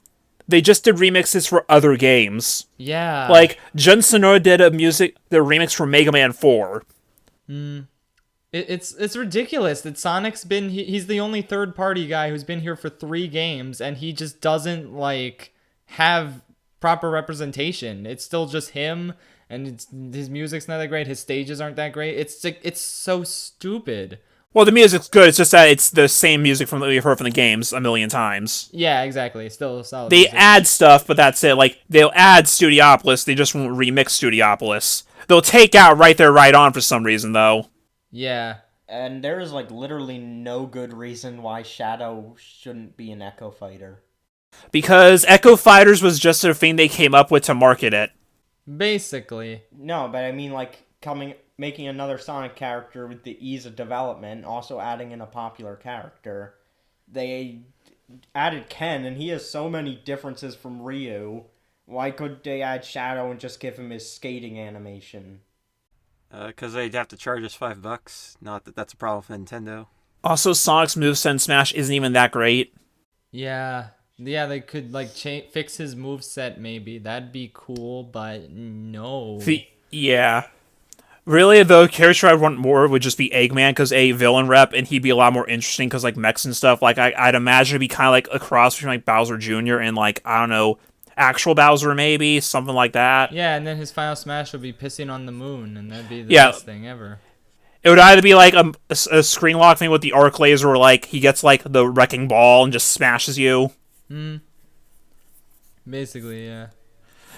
They just did remixes for other games. Yeah. Like, Jun Sonora did the remix for Mega Man 4. It's ridiculous that Sonic's been he's the only third party guy who's been here for 3 games, and he just doesn't like have proper representation. It's still just him, and his music's not that great. His stages aren't that great. It's so stupid. Well, the music's good, it's just that it's the same music from that we've heard from the games a million times. Yeah, exactly. Still solid. They music. add stuff, but that's it. Like, they'll add Studiopolis, they just won't remix Studiopolis. They'll take out Right There, Right On for some reason, though. Yeah. And there is like literally no good reason why Shadow shouldn't be an Echo Fighter. Because Echo Fighters was just a thing they came up with to market it. Basically. No, but I mean like making another Sonic character with the ease of development, also adding in a popular character. They added Ken, and he has so many differences from Ryu. Why could they add Shadow and just give him his skating animation? Because they'd have to charge us $5. Not that that's a problem for Nintendo. Also, Sonic's moveset in Smash isn't even that great. Yeah. Yeah, they could like fix his moveset maybe. That'd be cool, but no. Yeah. Really, the character I'd want more would just be Eggman, because a villain rep, and he'd be a lot more interesting, because like mechs and stuff. Like, I'd imagine it'd be kind of like a cross between like Bowser Jr. and like, I don't know, actual Bowser maybe, something like that. Yeah, and then his final smash would be pissing on the moon, and that'd be the Yeah. best thing ever. It would either be like a screen lock thing with the arc laser, or like he gets like the wrecking ball and just smashes you. Basically, yeah.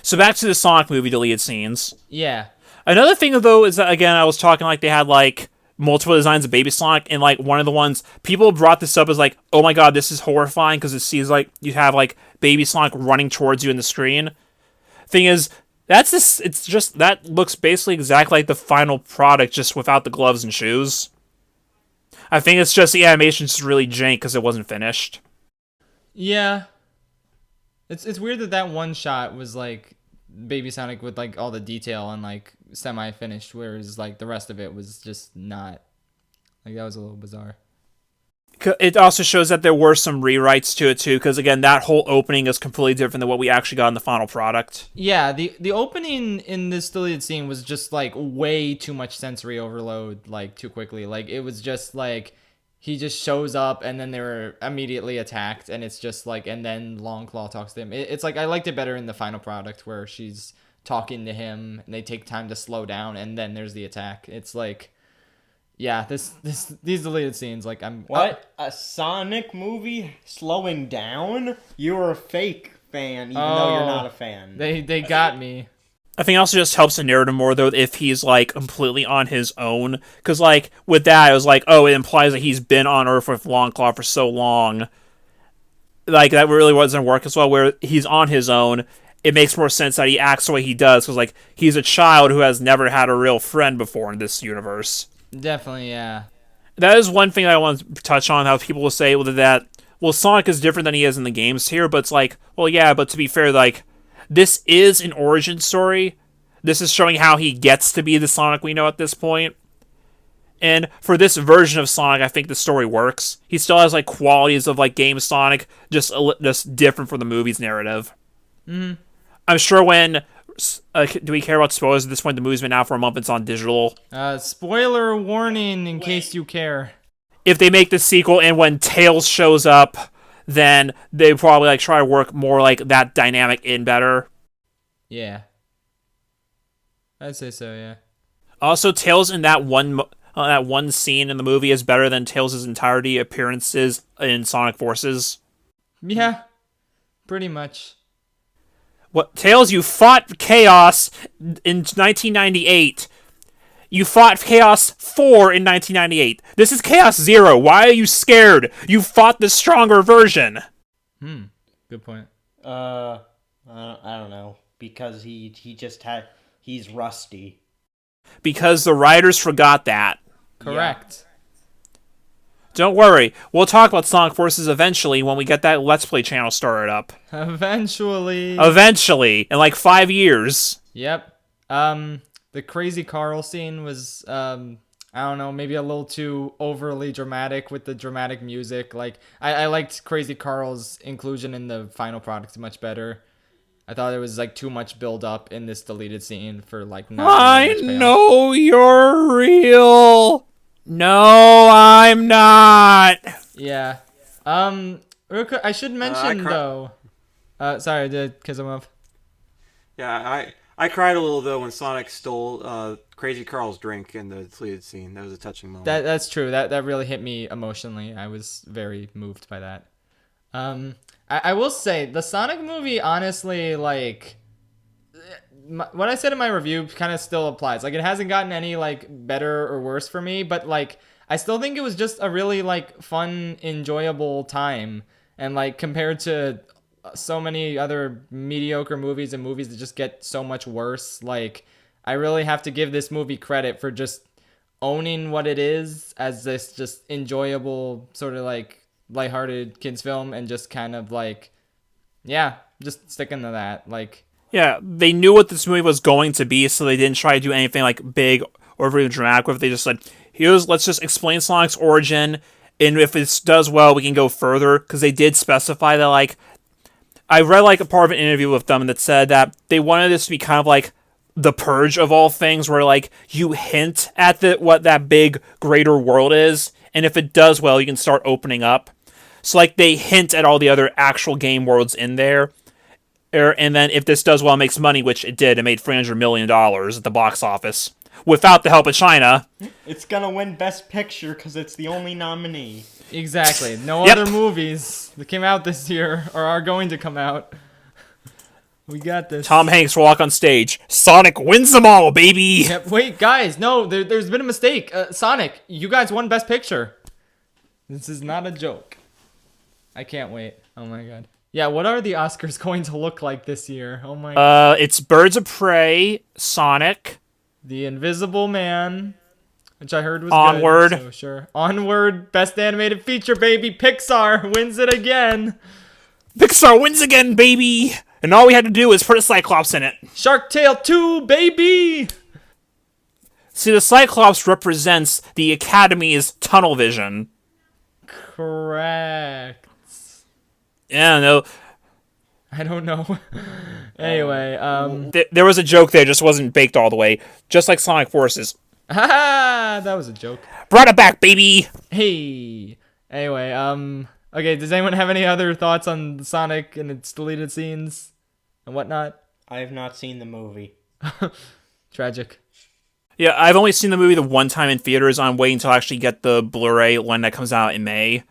So back to the Sonic movie deleted scenes. Yeah. Another thing, though, is that, again, I was talking like they had, like, multiple designs of Baby Sonic, and, like, one of the ones, people brought this up as, like, oh my god, this is horrifying, because it seems like you have, like, Baby Sonic running towards you in the screen. Thing is, that looks basically exactly like the final product, just without the gloves and shoes. I think it's just the animation's just really jank because it wasn't finished. Yeah. It's weird that one shot was, like, Baby Sonic with like all the detail and like semi-finished, whereas like the rest of it was just not. Like that was a little bizarre. It also shows that there were some rewrites to it too, because again, that whole opening is completely different than what we actually got in the final product. Yeah, the opening in this deleted scene was just like way too much sensory overload, like too quickly. Like it was just like he just shows up and then they were immediately attacked, and it's just like, and then Longclaw talks to him. It's like I liked it better in the final product where she's talking to him and they take time to slow down and then there's the attack. It's like, yeah, these deleted scenes, like What? A Sonic movie slowing down? You're a fake fan, even though you're not a fan. They got me. I think it also just helps the narrative more, though, if he's, like, completely on his own. Because, like, with that, I was like, oh, it implies that he's been on Earth with Longclaw for so long. Like, that really wasn't work as well, where he's on his own. It makes more sense that he acts the way he does, because, like, he's a child who has never had a real friend before in this universe. Definitely, yeah. That is one thing I want to touch on, how people will say that, well, Sonic is different than he is in the games here, but it's like, well, yeah, but to be fair, like, this is an origin story. This is showing how he gets to be the Sonic we know at this point. And for this version of Sonic, I think the story works. He still has like qualities of like game Sonic, just different from the movie's narrative. Mm-hmm. I'm sure when... do we care about spoilers at this point? The movie's been out for a month. It's on digital. Spoiler warning in case you care. If they make the sequel and when Tails shows up, then they probably like try to work more like that dynamic in better. Yeah. I'd say so, yeah. Also, Tails in that one scene in the movie is better than Tails' entirety appearances in Sonic Forces. Yeah, pretty much. What, Tails, you fought Chaos in 1998. You fought Chaos 4 in 1998. This is Chaos 0. Why are you scared? You fought the stronger version. Good point. I don't know. Because he's rusty. Because the writers forgot that. Correct. Don't worry, we'll talk about Sonic Forces eventually when we get that Let's Play channel started up. Eventually. Eventually, in like 5 years. Yep. The Crazy Carl scene was, I don't know, maybe a little too overly dramatic with the dramatic music. Like, I liked Crazy Carl's inclusion in the final product much better. I thought there was, like, too much build-up in this deleted scene for, like, not I really much payoff. know you're real. No, I'm not. Yeah. Real quick, I should mention, though... sorry, because I'm up. Yeah, I cried a little, though, when Sonic stole Crazy Carl's drink in the deleted scene. That was a touching moment. That's true. That really hit me emotionally. I was very moved by that. I will say, the Sonic movie, honestly, like... what I said in my review kind of still applies. Like, it hasn't gotten any, like, better or worse for me, but, like, I still think it was just a really, like, fun, enjoyable time. And, like, compared to so many other mediocre movies and movies that just get so much worse, like, I really have to give this movie credit for just owning what it is as this just enjoyable, sort of, like, lighthearted kids film, and just kind of, like, yeah, just sticking to that, like... Yeah, they knew what this movie was going to be, so they didn't try to do anything like big or really dramatic with it. They just said, let's just explain Sonic's origin, and if this does well, we can go further, because they did specify that, like, I read, like, a part of an interview with them that said that they wanted this to be kind of like The Purge of all things, where, like, you hint at what that big, greater world is, and if it does well, you can start opening up. So, like, they hint at all the other actual game worlds in there. And then if this does well, it makes money, which it did. It made $300 million at the box office without the help of China. It's gonna win Best Picture because it's the only nominee. Exactly. No Yep. other movies that came out this year or are going to come out. We got this. Tom Hanks walk on stage. Sonic wins them all, baby! Yep. Wait, guys. No, there's been a mistake. Sonic, you guys won Best Picture. This is not a joke. I can't wait. Oh my god. Yeah, what are the Oscars going to look like this year? Oh my god. It's Birds of Prey, Sonic, The Invisible Man, which I heard was Onward. good. So sure. Onward, Best Animated Feature, baby. Pixar wins it again. Pixar wins again, baby! And all we had to do is put a Cyclops in it. Shark Tale 2, baby. See, the Cyclops represents the Academy's tunnel vision. Correct. Yeah, no. I don't know. Anyway, There was a joke there, just wasn't baked all the way. Just like Sonic Forces. that was a joke. Brought it back, baby! Hey. Anyway, okay, does anyone have any other thoughts on Sonic and its deleted scenes and whatnot? I have not seen the movie. Tragic. Yeah, I've only seen the movie the one time in theaters. I'm waiting until I actually get the Blu-ray when that comes out in May.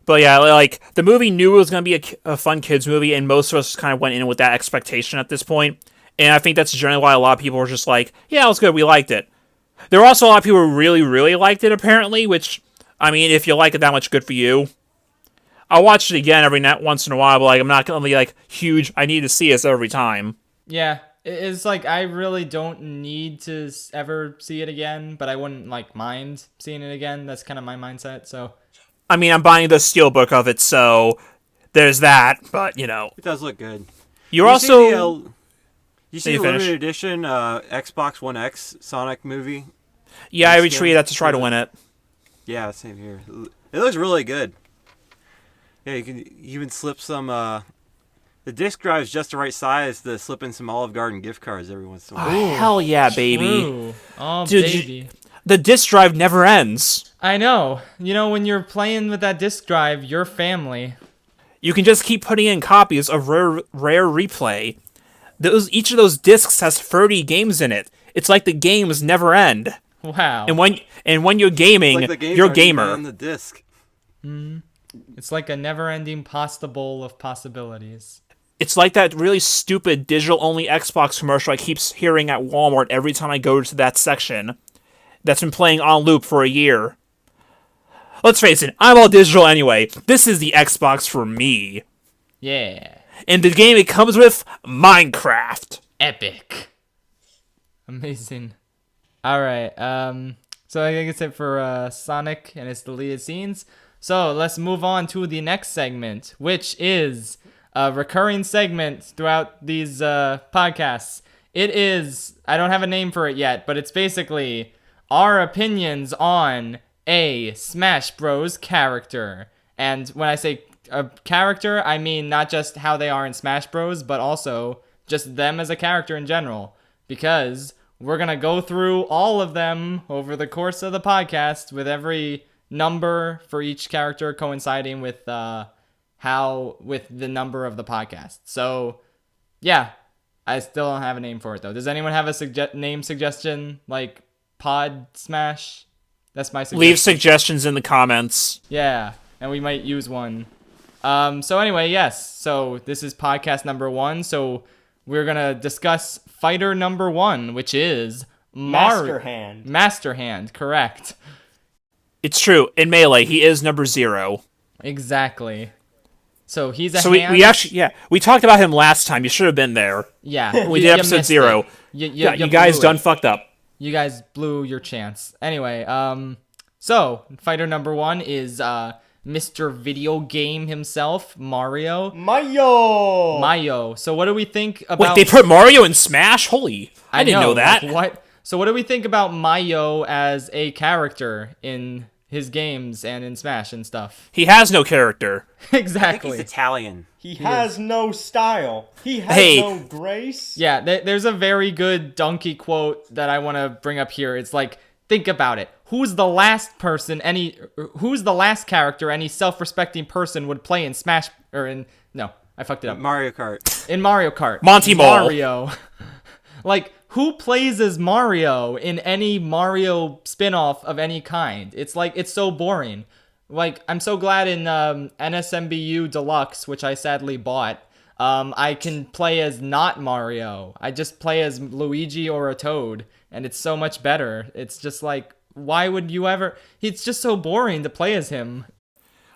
But yeah, like, the movie knew it was going to be a fun kids movie, and most of us kind of went in with that expectation at this point. And I think that's generally why a lot of people were just like, yeah, it was good, we liked it. There were also a lot of people who really, really liked it, apparently, which, I mean, if you like it that much, good for you. I'll watch it again every once in a while, but like, I'm not going to be like, huge, I need to see this every time. Yeah, it's like, I really don't need to ever see it again, but I wouldn't, like, mind seeing it again. That's kind of my mindset, so... I mean, I'm buying the steelbook of it, so there's that, but, you know. It does look good. You see See the finish. limited edition Xbox One X Sonic movie? Yeah, I retweeted that to try to win it. Yeah, same here. It looks really good. Yeah, you can even slip some... the disc drive's just the right size to slip in some Olive Garden gift cards every once in a while. Oh, hell yeah, baby. True. Oh, Dude, baby. The disc drive never ends. I know. You know, when you're playing with that disc drive, your family. You can just keep putting in copies of Rare Replay. Each of those discs has 30 games in it. It's like the games never end. Wow. And when you're gaming, It's like the games you're a aren't even gamer. on the disc. It's like a never-ending pasta bowl of possibilities. It's like that really stupid digital-only Xbox commercial I keep hearing at Walmart every time I go to that section. That's been playing on loop for a year. Let's face it, I'm all digital anyway. This is the Xbox for me. Yeah. And the game it comes with, Minecraft. Epic. Amazing. All right. So I think it's it for Sonic and its deleted scenes. So let's move on to the next segment, which is a recurring segment throughout these podcasts. It is, I don't have a name for it yet, but it's basically our opinions on a Smash Bros. Character. And when I say a character, I mean not just how they are in Smash Bros., but also just them as a character in general. Because we're going to go through all of them over the course of the podcast with every number for each character coinciding with with the number of the podcast. So, yeah, I still don't have a name for it, though. Does anyone have a name suggestion, like Pod Smash? That's my suggestion. Leave suggestions in the comments. Yeah, and we might use one. So anyway, yes. So this is podcast number 1. So we're going to discuss fighter number 1, which is Master Hand. Master Hand, correct. It's true. In Melee, he is number 0. Exactly. So he's a So hand. we actually, we talked about him last time. You should have been there. Yeah. We did episode 0. You guys done fucked up. You guys blew your chance. Anyway, so fighter number 1 is Mr. Video Game himself, Mario. Mayo. So what do we think about... Wait, they put Mario in Smash? Holy, I didn't know that. Like, what? So what do we think about Mayo as a character in his games and in Smash and stuff? He has no character. Exactly. I think he's Italian. He has no style. He has no grace. Yeah, there's a very good Donkey quote that I want to bring up here. It's like, think about it. Who's the last character any self-respecting person would play in Smash I fucked it up. Mario Kart. In Mario Kart. Monty Mole. Mario. Like, who plays as Mario in any Mario spin-off of any kind? It's like, it's so boring. Like, I'm so glad in NSMBU Deluxe, which I sadly bought, I can play as not Mario. I just play as Luigi or a Toad, and it's so much better. It's just like, why would you ever... It's just so boring to play as him.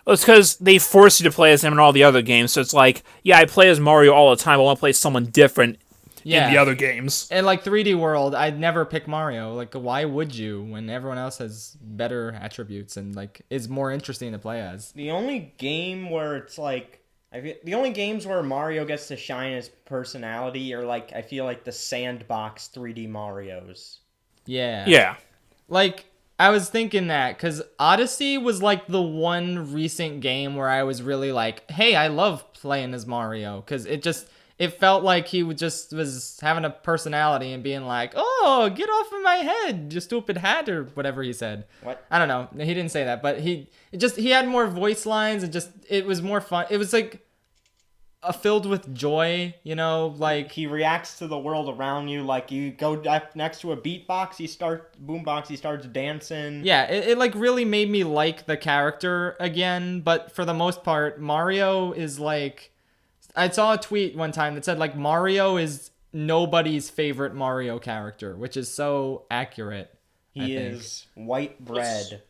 Well, it's because they force you to play as him in all the other games, so it's like, yeah, I play as Mario all the time, I want to play someone different in the other games. And like 3D World, I'd never pick Mario. Like, why would you when everyone else has better attributes and like is more interesting to play as? The only game where it's like, the only games where Mario gets to shine his personality are like, I feel like the sandbox 3D Marios. Yeah. Yeah. Like, I was thinking that because Odyssey was like the one recent game where I was really like, hey, I love playing as Mario, because it felt like he was having a personality and being like, oh, get off of my head, you stupid hat, or whatever he said. What? I don't know. He didn't say that, but he had more voice lines and it was more fun. It was like filled with joy, like He reacts to the world around you, like you go up next to a boombox, he starts dancing. Yeah, it like really made me like the character again, but for the most part, Mario is like... I saw a tweet one time that said, like, Mario is nobody's favorite Mario character, which is so accurate. He is white bread.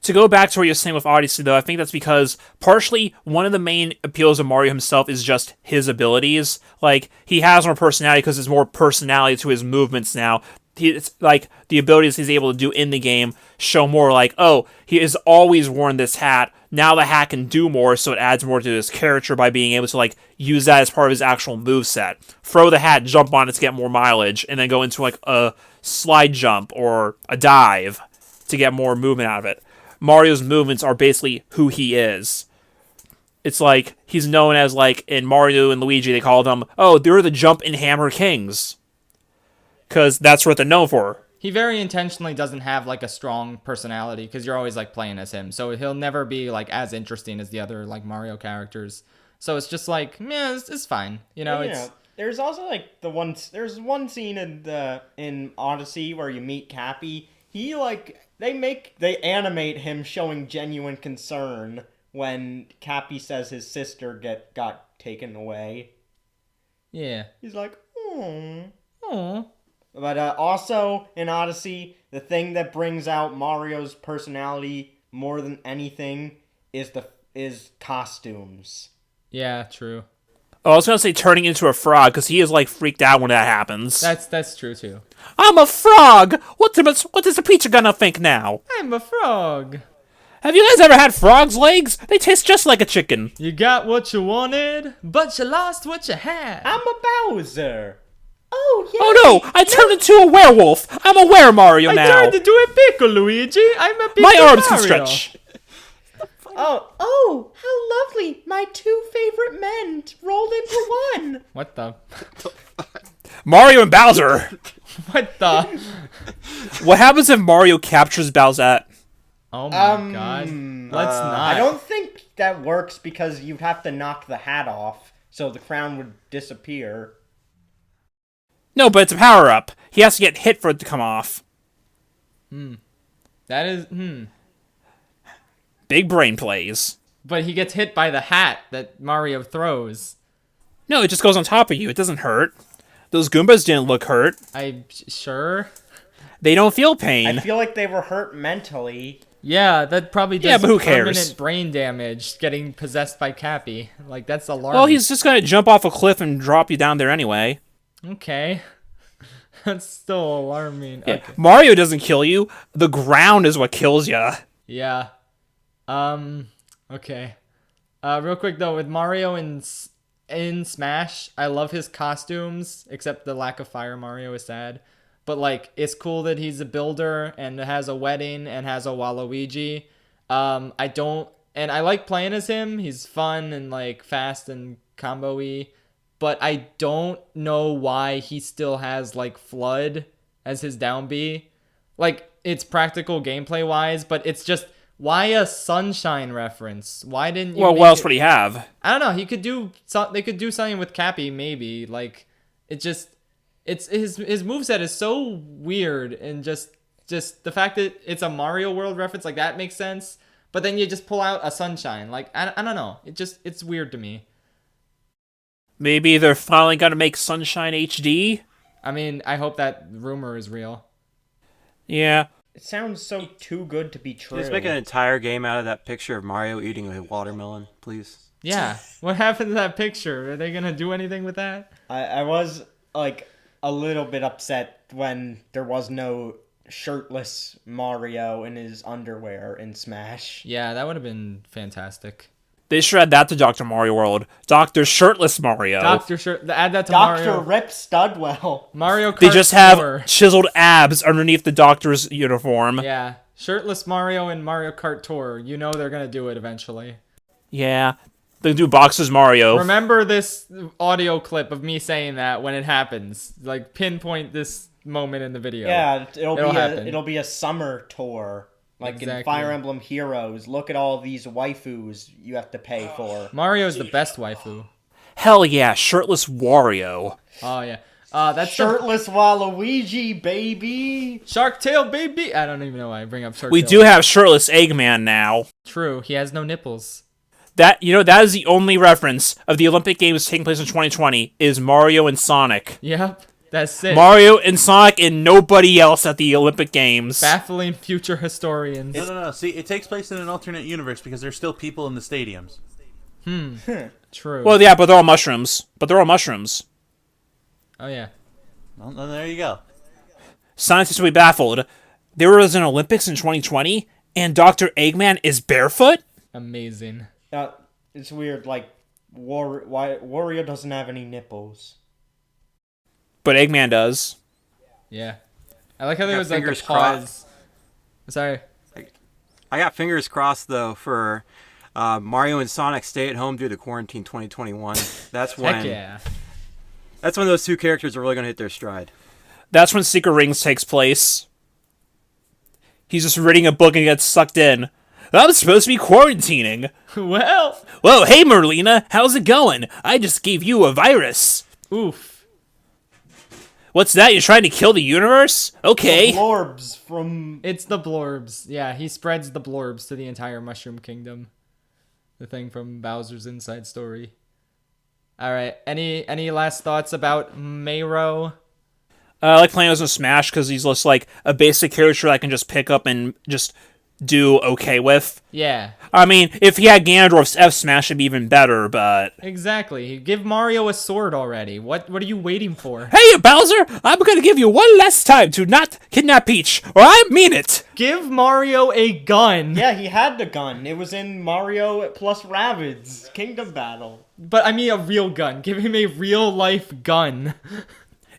To go back to what you're saying with Odyssey, though, I think that's because partially one of the main appeals of Mario himself is just his abilities. Like, he has more personality because there's more personality to his movements now. It's like the abilities he's able to do in the game show more like, oh, he has always worn this hat. Now the hat can do more, so it adds more to his character by being able to like use that as part of his actual moveset. Throw the hat, jump on it to get more mileage, and then go into like a slide jump or a dive to get more movement out of it. Mario's movements are basically who he is. It's like he's known as, like, in Mario and Luigi, they call them, oh, they're the jump and hammer kings. Because that's what they're known for. He very intentionally doesn't have like a strong personality because you're always like playing as him. So he'll never be like as interesting as the other like Mario characters. So it's just like, yeah, it's fine. There's also like there's one scene in Odyssey where you meet Cappy. He like, they animate him showing genuine concern when Cappy says his sister got taken away. Yeah. He's like, oh. Oh. But also in Odyssey, the thing that brings out Mario's personality more than anything is costumes. Yeah, true. Oh, I was gonna say turning into a frog, because he is, like, freaked out when that happens. That's true too. I'm a frog! What is the preacher gonna think now? I'm a frog. Have you guys ever had frog's legs? They taste just like a chicken. You got what you wanted, but you lost what you had. I'm a Bowser. Oh, yeah. Oh no! I turned into a werewolf! I'm a were-Mario now! I turned into a pickle, Luigi. I'm a pickle My arms can Mario. stretch! Oh, how lovely. My two favorite men rolled into one. What the? Mario and Bowser! What the? What happens if Mario captures Bowsette? Oh my god. Let's not. I don't think that works because you'd have to knock the hat off, so the crown would disappear. No, but it's a power-up. He has to get hit for it to come off. That is. Big brain plays. But he gets hit by the hat that Mario throws. No, it just goes on top of you. It doesn't hurt. Those Goombas didn't look hurt. Sure. They don't feel pain. I feel like they were hurt mentally. Yeah, that probably does Yeah, but who permanent cares? brain damage getting possessed by Cappy. Like, that's alarming. Well, he's just gonna jump off a cliff and drop you down there anyway. Okay. That's still alarming. Yeah. Okay. Mario doesn't kill you. The ground is what kills you. Yeah. Okay. Real quick though, with Mario in Smash, I love his costumes, except the lack of Fire Mario is sad. But like, it's cool that he's a builder and has a wedding and has a Waluigi. I like playing as him. He's fun and like fast and combo-y. But I don't know why he still has like Flood as his down B. Like, it's practical gameplay wise, but it's just, why a Sunshine reference? Why didn't you? Well, what else would he have? I don't know. They could do something with Cappy, maybe. Like, it's his moveset is so weird, and just the fact that it's a Mario World reference, like, that makes sense. But then you just pull out a Sunshine. Like, I don't know. It's weird to me. Maybe they're finally gonna make Sunshine HD? I mean, I hope that rumor is real. Yeah. It sounds so too good to be true. Just make an entire game out of that picture of Mario eating a watermelon, please. Yeah. What happened to that picture? Are they gonna do anything with that? I was, like, a little bit upset when there was no shirtless Mario in his underwear in Smash. Yeah, that would have been fantastic. They should add that to Dr. Mario World. Dr. Shirtless Mario. Add that to Dr. Mario. Rip Studwell. Mario Kart They just 4. have chiseled abs underneath the doctor's uniform. Yeah. Shirtless Mario and Mario Kart Tour. You know they're gonna do it eventually. Yeah. They do Boxes Mario. Remember this audio clip of me saying that when it happens. Like, pinpoint this moment in the video. Yeah, It'll happen. it'll be a summer tour. Like in Exactly. Fire Emblem Heroes, look at all these waifus you have to pay for. Mario's the best waifu. Hell yeah, Shirtless Wario. Oh, yeah. That's Shirtless Waluigi, baby! Shark Tail, baby! I don't even know why I bring up Shark We Tail. do have Shirtless Eggman now. True, he has no nipples. That is the only reference of the Olympic Games taking place in 2020 is Mario and Sonic. Yep, that's it. Mario and Sonic and nobody else at the Olympic Games. Baffling future historians. No. See, it takes place in an alternate universe because there's still people in the stadiums. True. Well, yeah, but they're all mushrooms. Oh, yeah. Well, then there you go. Scientists will be baffled. There was an Olympics in 2020, and Dr. Eggman is barefoot? Amazing. It's weird, like, Wario doesn't have any nipples. But Eggman does. Yeah. I like how there Got was like a fingers pause. crossed. Sorry. I got fingers crossed, though, for Mario and Sonic stay at home due to quarantine 2021. That's when Heck yeah. That's when those two characters are really going to hit their stride. That's when Secret Rings takes place. He's just reading a book and gets sucked in. I'm supposed to be quarantining. Well. Whoa, hey Merlina, how's it going? I just gave you a virus. Oof. What's that? You're trying to kill the universe? Okay. The Blorbs from... It's the Blorbs. Yeah, he spreads the Blorbs to the entire Mushroom Kingdom. The thing from Bowser's Inside Story. Alright, any last thoughts about Mayro? I like playing as a Smash because he's just like a basic character I can just pick up and just do okay with. Yeah. I mean, if he had Ganondorf's F Smash, it'd be even better, but... Exactly. Give Mario a sword already. What are you waiting for? Hey, Bowser! I'm gonna give you one last time to not kidnap Peach, or I mean it! Give Mario a gun. Yeah, he had the gun. It was in Mario plus Rabbids Kingdom Battle. But I mean a real gun. Give him a real-life gun.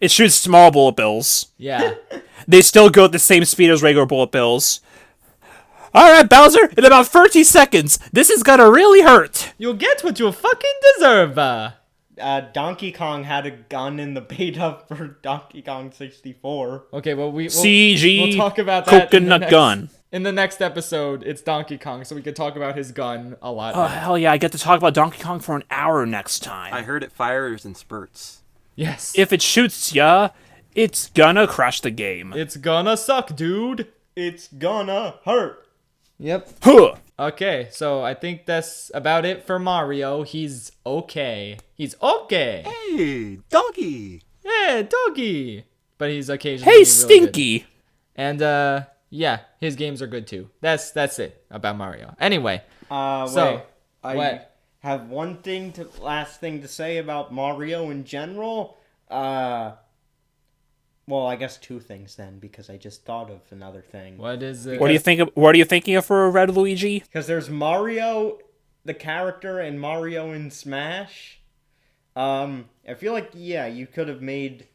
It shoots small bullet bills. Yeah. They still go at the same speed as regular bullet bills. Alright, Bowser, in about 30 seconds, this is gonna really hurt. You'll get what you fucking deserve. Donkey Kong had a gun in the beta for Donkey Kong 64. Okay, well, we'll CG talk about that coconut gun. In the next episode, it's Donkey Kong, so we can talk about his gun a lot. Oh, hell yeah, I get to talk about Donkey Kong for an hour next time. I heard it fires in spurts. Yes. If it shoots ya, it's gonna crash the game. It's gonna suck, dude. It's gonna hurt. Yep. Huh. Okay, so I think that's about it for Mario. He's okay. He's okay. Hey, donkey! Yeah, doggy. But he's occasionally Hey, really Stinky! good. And yeah, his games are good too. That's it about Mario. Anyway, Wait. I what? have last thing to say about Mario in general. Well, I guess two things then, because I just thought of another thing. What is it? What are you thinking of for Red Luigi? Because there's Mario, the character, and Mario in Smash. I feel like, yeah, you could have made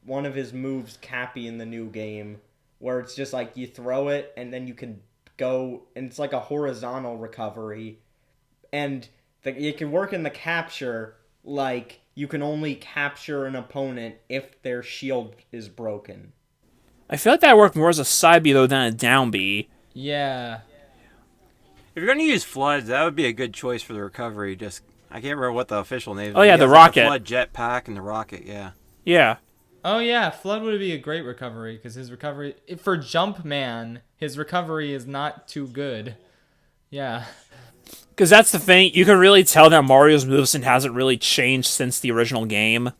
one of his moves Cappy in the new game, where it's just like you throw it and then you can go, and it's like a horizontal recovery, and it can work in the capture, like you can only capture an opponent if their shield is broken. I feel like that worked more as a side B though than a down B. Yeah. If you're gonna use floods, that would be a good choice for the recovery. Just I can't remember what the official name is. Oh yeah, He the has, rocket. the flood jetpack and the rocket. Yeah. Yeah. Oh yeah, Flood would be a great recovery because his recovery for Jumpman, his recovery is not too good. Yeah. Because that's the thing, you can really tell that Mario's moveset hasn't really changed since the original game.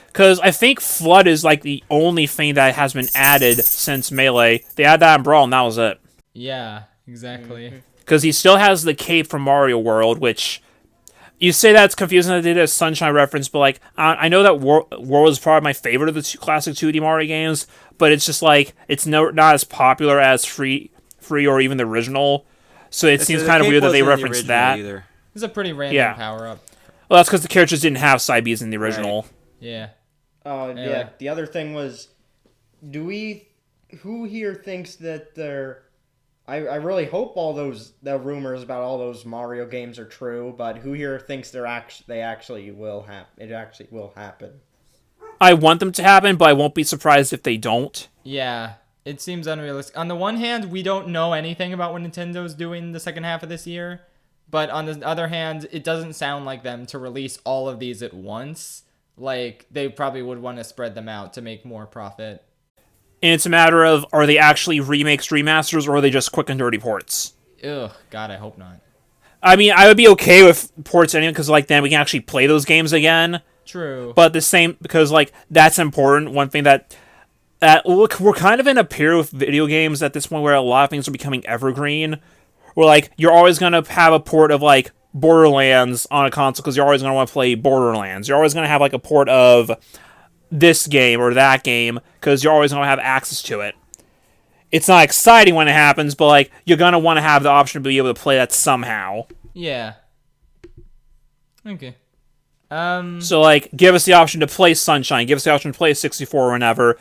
Because I think Flood is like the only thing that has been added since Melee. They added that in Brawl and that was it. Yeah, exactly. Because he still has the cape from Mario World, which... You say that's confusing that they did a Sunshine reference, but like, I know that World is probably my favorite of the classic 2D Mario games, but it's just like, it's not as popular as Free or even the original. So it seems kind of weird that they referenced that. Either. It's a pretty random power-up. Well, that's because the characters didn't have side Bs in the original. Right. Yeah. Anyway. Yeah, the other thing was, who here thinks that I really hope the rumors about all those Mario games are true, but who here thinks it actually will happen? I want them to happen, but I won't be surprised if they don't. Yeah. It seems unrealistic. On the one hand, we don't know anything about what Nintendo's doing the second half of this year. But on the other hand, it doesn't sound like them to release all of these at once. Like, they probably would want to spread them out to make more profit. And it's a matter of, are they actually remakes, remasters, or are they just quick and dirty ports? Ugh, God, I hope not. I mean, I would be okay with ports anyway, because like then we can actually play those games again. True. But the same, because like, that's important. One thing that look, we're kind of in a period with video games at this point where a lot of things are becoming evergreen. Where, like, you're always going to have a port of, like, Borderlands on a console because you're always going to want to play Borderlands. You're always going to have, like, a port of this game or that game because you're always going to have access to it. It's not exciting when it happens, but, like, you're going to want to have the option to be able to play that somehow. Yeah. Okay. So, like, give us the option to play Sunshine. Give us the option to play 64 or whenever.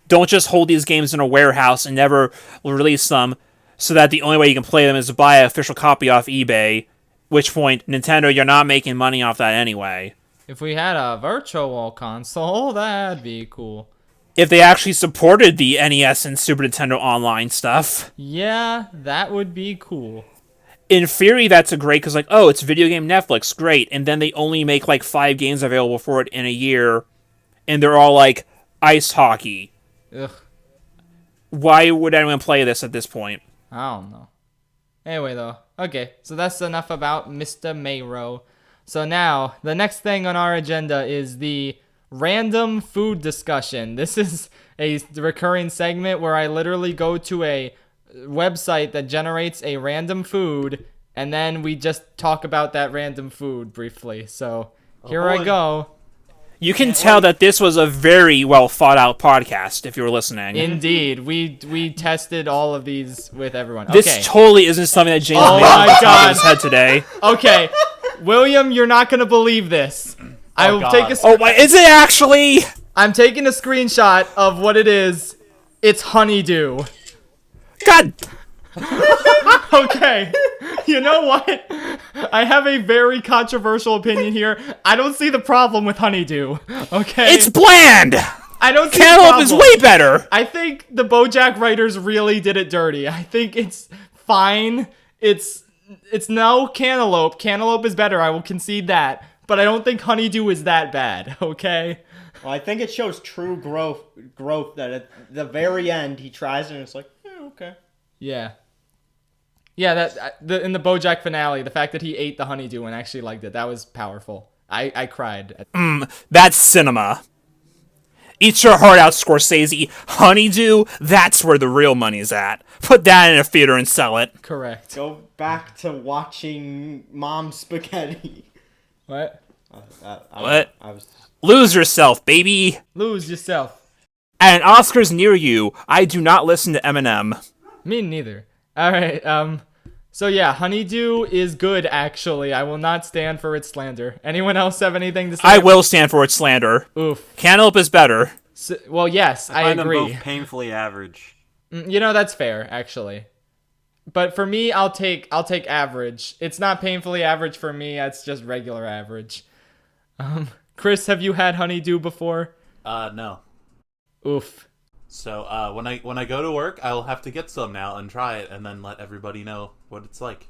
Don't just hold these games in a warehouse and never release them so that the only way you can play them is to buy an official copy off eBay, which point, Nintendo, you're not making money off that anyway. If we had a virtual console, that'd be cool. If they actually supported the NES and Super Nintendo Online stuff. Yeah, that would be cool. In theory, that's a great, because like, oh, it's video game Netflix, great. And then they only make like 5 games available for it in a year, and they're all like ice hockey. Ugh. Why would anyone play this at this point? I don't know. Anyway, though. Okay, so that's enough about Mr. Mayro. So now, the next thing on our agenda is the random food discussion. This is a recurring segment where I literally go to a website that generates a random food, and then we just talk about that random food briefly. So here I boy. go. You can tell that this was a very well thought out podcast if you were listening. Indeed, we tested all of these with everyone. This Okay. totally isn't something that James Oh made off my the top God. of his head today. Okay, William, you're not gonna believe this. I will God. take a. Oh, is it actually? I'm taking a screenshot of what it is. It's honeydew. God. Okay. You know what? I have a very controversial opinion here. I don't see the problem with honeydew. Okay. It's bland. I don't see the Cantaloupe is problem. way better. I think the BoJack writers really did it dirty. I think it's fine. It's no cantaloupe. Cantaloupe is better. I will concede that. But I don't think honeydew is that bad. Okay. Well, I think it shows true growth that at the very end he tries it and it's like, okay. Yeah. Yeah, in the BoJack finale, the fact that he ate the honeydew and actually liked it, that was powerful. I cried. That's cinema. Eat your heart out, Scorsese. Honeydew, that's where the real money's at. Put that in a theater and sell it. Correct. Go back to watching Mom Spaghetti. What? What? I was. Lose yourself, baby. Lose yourself. At an Oscars near you, I do not listen to Eminem. Me neither. All right. So yeah, honeydew is good. Actually, I will not stand for its slander. Anyone else have anything to say? I will stand for its slander. Oof. Cantaloupe is better. So, well, yes, I find agree. them both painfully average. You know, that's fair, actually. But for me, I'll take average. It's not painfully average for me. It's just regular average. Chris, have you had honeydew before? No. Oof. So when I go to work, I'll have to get some now and try it, and then let everybody know what it's like.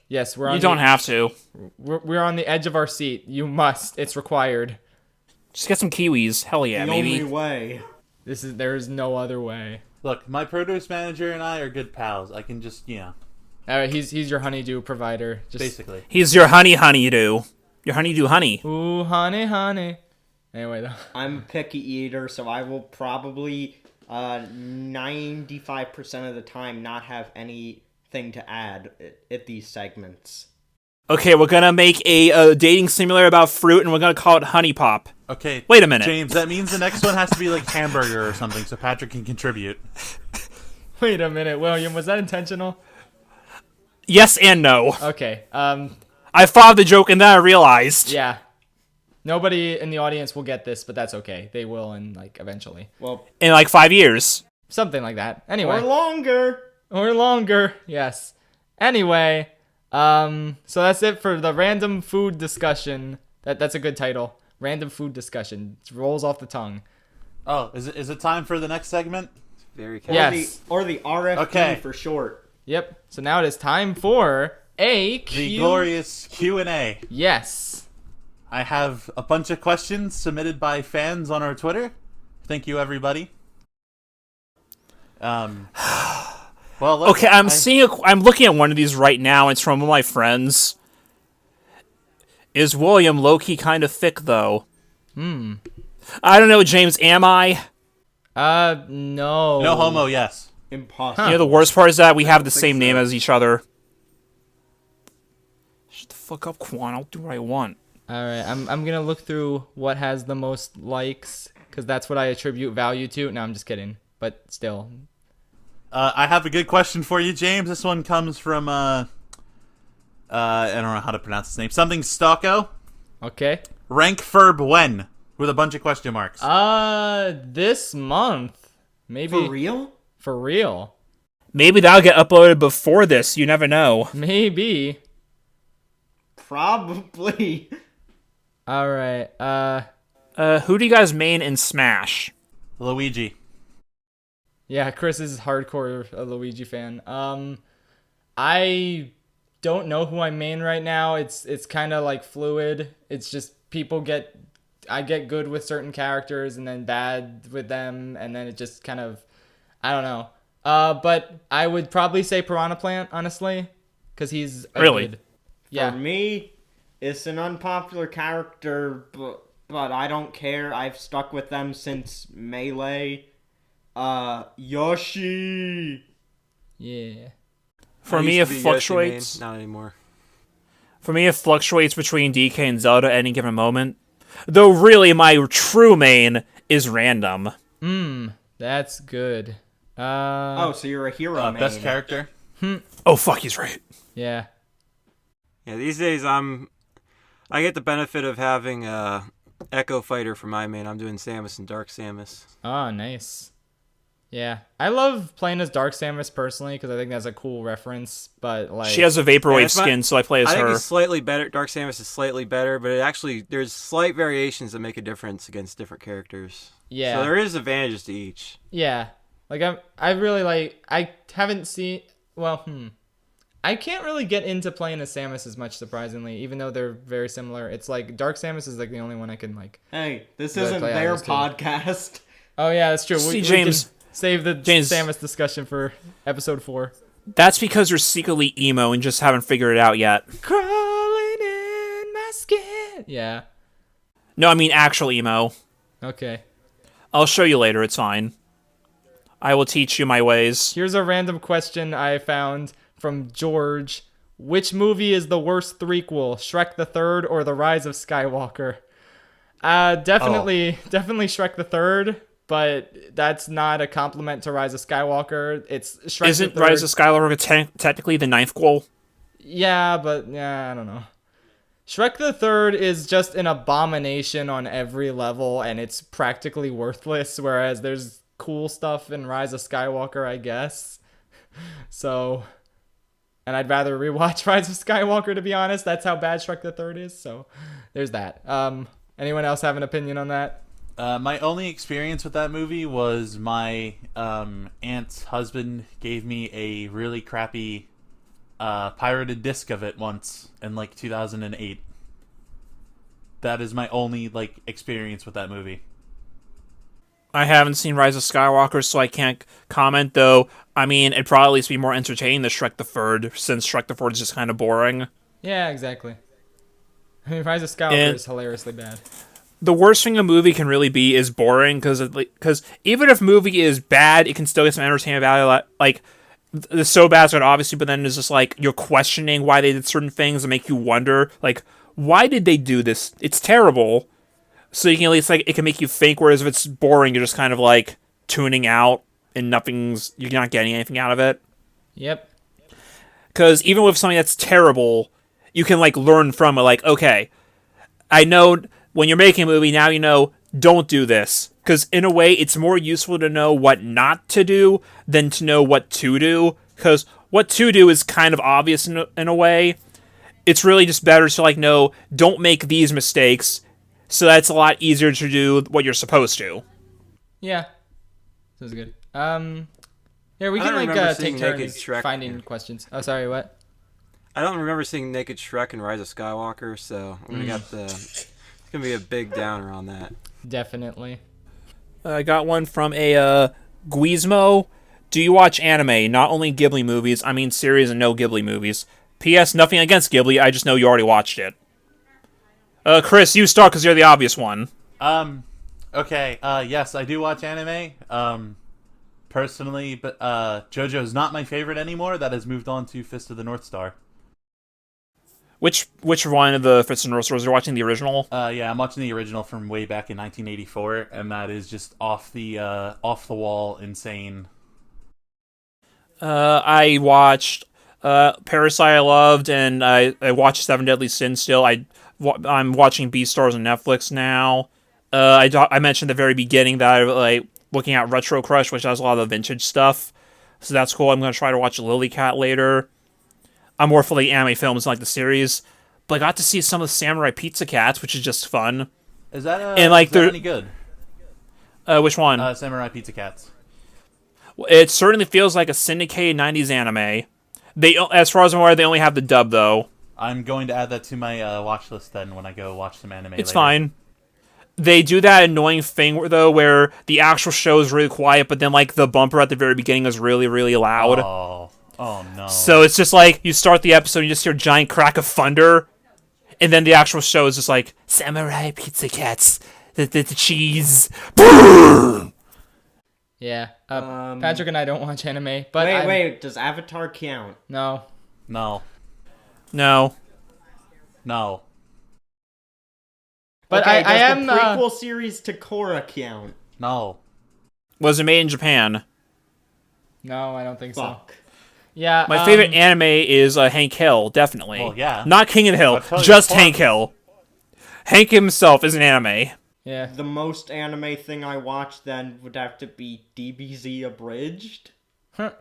Yes, we're on. You don't have to. We're on the edge of our seat. You must. It's required. Just get some kiwis. Hell yeah, The maybe. only way. There is no other way. Look, my produce manager and I are good pals. I can just, All right, he's your honeydew provider. Just basically. He's your honeydew. Your honeydew honey. Ooh, honey. Anyway, though. I'm a picky eater, so I will probably 95% of the time not have anything to add at these segments. Okay, we're gonna make a dating simulator about fruit, and we're gonna call it Honey Pop. Okay. Wait a minute. James, that means the next one has to be like hamburger or something, so Patrick can contribute. Wait a minute, William. Was that intentional? Yes and no. Okay. I thought of the joke, and then I realized. Yeah. Nobody in the audience will get this, but that's okay. They will, eventually. Well, In like 5 years. Something like that. Anyway. or longer. Or longer. Yes. Anyway. So that's it for the random food discussion. That's a good title. Random food discussion. It rolls off the tongue. Oh, is it time for the next segment? Very Yes. Or the RFD Okay. for short. Yep. So now it is time for a The glorious Q&A. Yes. I have a bunch of questions submitted by fans on our Twitter. Thank you, everybody. Well, Okay, I'm looking at one of these right now. It's from one of my friends. Is William low-key kind of thick, though? I don't know, James, am I? No. No homo, yes. Impossible. You know, the worst part is that we have the same name as each other. Shut the fuck up, Quan. I'll do what I want. All right. I'm gonna look through what has the most likes, because that's what I attribute value to. No, I'm just kidding. But still. I have a good question for you, James. This one comes from, I don't know how to pronounce his name. Something Stocko. Okay. Rank Ferb when? With a bunch of question marks. This month. Maybe. For real? For real. Maybe that'll get uploaded before this. You never know. Maybe. Probably. All right. Who do you guys main in Smash? Luigi. Yeah, Chris is hardcore a Luigi fan. I don't know who I main right now. It's kind of like fluid. It's just I get good with certain characters and then bad with them, and then it just kind of, I don't know. But I would probably say Piranha Plant, honestly, because he's Really? good. Yeah. For me, it's an unpopular character, but I don't care. I've stuck with them since Melee. Yoshi. Yeah. For I me, it used to be Yoshi fluctuates. main, not anymore. For me, it fluctuates between DK and Zelda at any given moment. Though really, my true main is random. That's good. Oh, so you're a hero main. Best character. Oh fuck, he's right. Yeah. Yeah, these days I get the benefit of having Echo Fighter for my main. I'm doing Samus and Dark Samus. Oh, nice. Yeah, I love playing as Dark Samus personally because I think that's a cool reference. But like, She has a Vaporwave it's my- skin, so I play as I think her. it's slightly better. Dark Samus is slightly better, but it actually there's slight variations that make a difference against different characters. Yeah. So there is advantages to each. yeah, like I really like. I haven't seen. Well, I can't really get into playing as Samus as much, surprisingly, even though they're very similar. It's like Dark Samus is like the only one I can like. Hey, this Really isn't play their others, too. podcast. Oh yeah, that's true. See, We James- can save the James- Samus discussion for episode 4. That's because you're secretly emo and just haven't figured it out yet. Crawling in my skin. Yeah. No, I mean actual emo. Okay. I'll show you later, it's fine. I will teach you my ways. Here's a random question I found from George. Which movie is the worst threequel, Shrek the Third or The Rise of Skywalker? Definitely Shrek the Third, but that's not a compliment to Rise of Skywalker. It's Shrek Isn't the Third. Rise of Skywalker technically the ninth quel? Yeah, but I don't know. Shrek the Third is just an abomination on every level, and it's practically worthless, whereas there's cool stuff in Rise of Skywalker, I guess. So, and I'd rather rewatch Rise of Skywalker, to be honest. That's how bad Shrek the Third is, so there's that. Anyone else have an opinion on that? My only experience with that movie was my aunt's husband gave me a really crappy pirated disc of it once in like 2008. That is my only like experience with that movie. I haven't seen Rise of Skywalker, so I can't comment, though. I mean, it'd probably at least be more entertaining than Shrek the Third, since Shrek the Third is just kind of boring. Yeah, exactly. I mean, Rise of Skywalker And- is hilariously bad. The worst thing a movie can really be is boring, because even if a movie is bad, it can still get some entertainment value. Like, the so bad good, obviously, but then it's just like you're questioning why they did certain things and make you wonder, like, why did they do this? It's terrible. So you can at least, like, it can make you think, whereas if it's boring, you're just kind of, like, tuning out and you're not getting anything out of it. Yep. Because even with something that's terrible, you can, like, learn from it, like, okay, I know when you're making a movie, now you know, don't do this. Because in a way, it's more useful to know what not to do than to know what to do. Because what to do is kind of obvious in a way. It's really just better to, like, know, don't make these mistakes. So that's a lot easier to do what you're supposed to. Yeah. This is good. Yeah, we I can, don't like, remember take seeing Naked turns Shrek. finding questions. Oh, sorry, what? I don't remember seeing Naked Shrek and Rise of Skywalker, so I'm gonna it's gonna be a big downer on that. Definitely. I got one from a Guizmo. Do you watch anime? Not only Ghibli movies, I mean series and no Ghibli movies. P.S. Nothing against Ghibli, I just know you already watched it. Chris, you start because you're the obvious one. Okay, yes, I do watch anime. Personally, but JoJo's not my favorite anymore. That has moved on to Fist of the North Star. Which one of the Fist of the North Stars? You're watching the original? Yeah, I'm watching the original from way back in 1984, and that is just off the wall insane. I watched Parasite I loved, and I watched Seven Deadly Sins still. I'm watching Beastars on Netflix now. I mentioned at the very beginning that I like looking at Retro Crush, which has a lot of the vintage stuff. So that's cool. I'm going to try to watch Lily Cat later. I'm more for the anime films like the series. But I got to see some of the Samurai Pizza Cats, which is just fun. Is that And, like, is that they're- any good? Which one? Samurai Pizza Cats. It certainly feels like a syndicated 90s anime. They, as far as I'm aware, they only have the dub, though. I'm going to add that to my watch list then when I go watch some anime It's later. fine. They do that annoying thing, though, where the actual show is really quiet, but then, like, the bumper at the very beginning is really, really loud. Oh no. So it's just like, you start the episode, you just hear a giant crack of thunder, and then the actual show is just like, Samurai Pizza Cats, the cheese. Yeah. Patrick and I don't watch anime, but wait, does Avatar count? No. No. No. No. But okay, I does am the prequel series to Korra count? No. Was it made in Japan? No, I don't think Fuck. so. Yeah. My favorite anime is Hank Hill, definitely. Well, yeah. Not King of the Hill, I'll tell you just what. Hank Hill. Hank himself is an anime. Yeah. The most anime thing I watched then would have to be DBZ Abridged. Huh.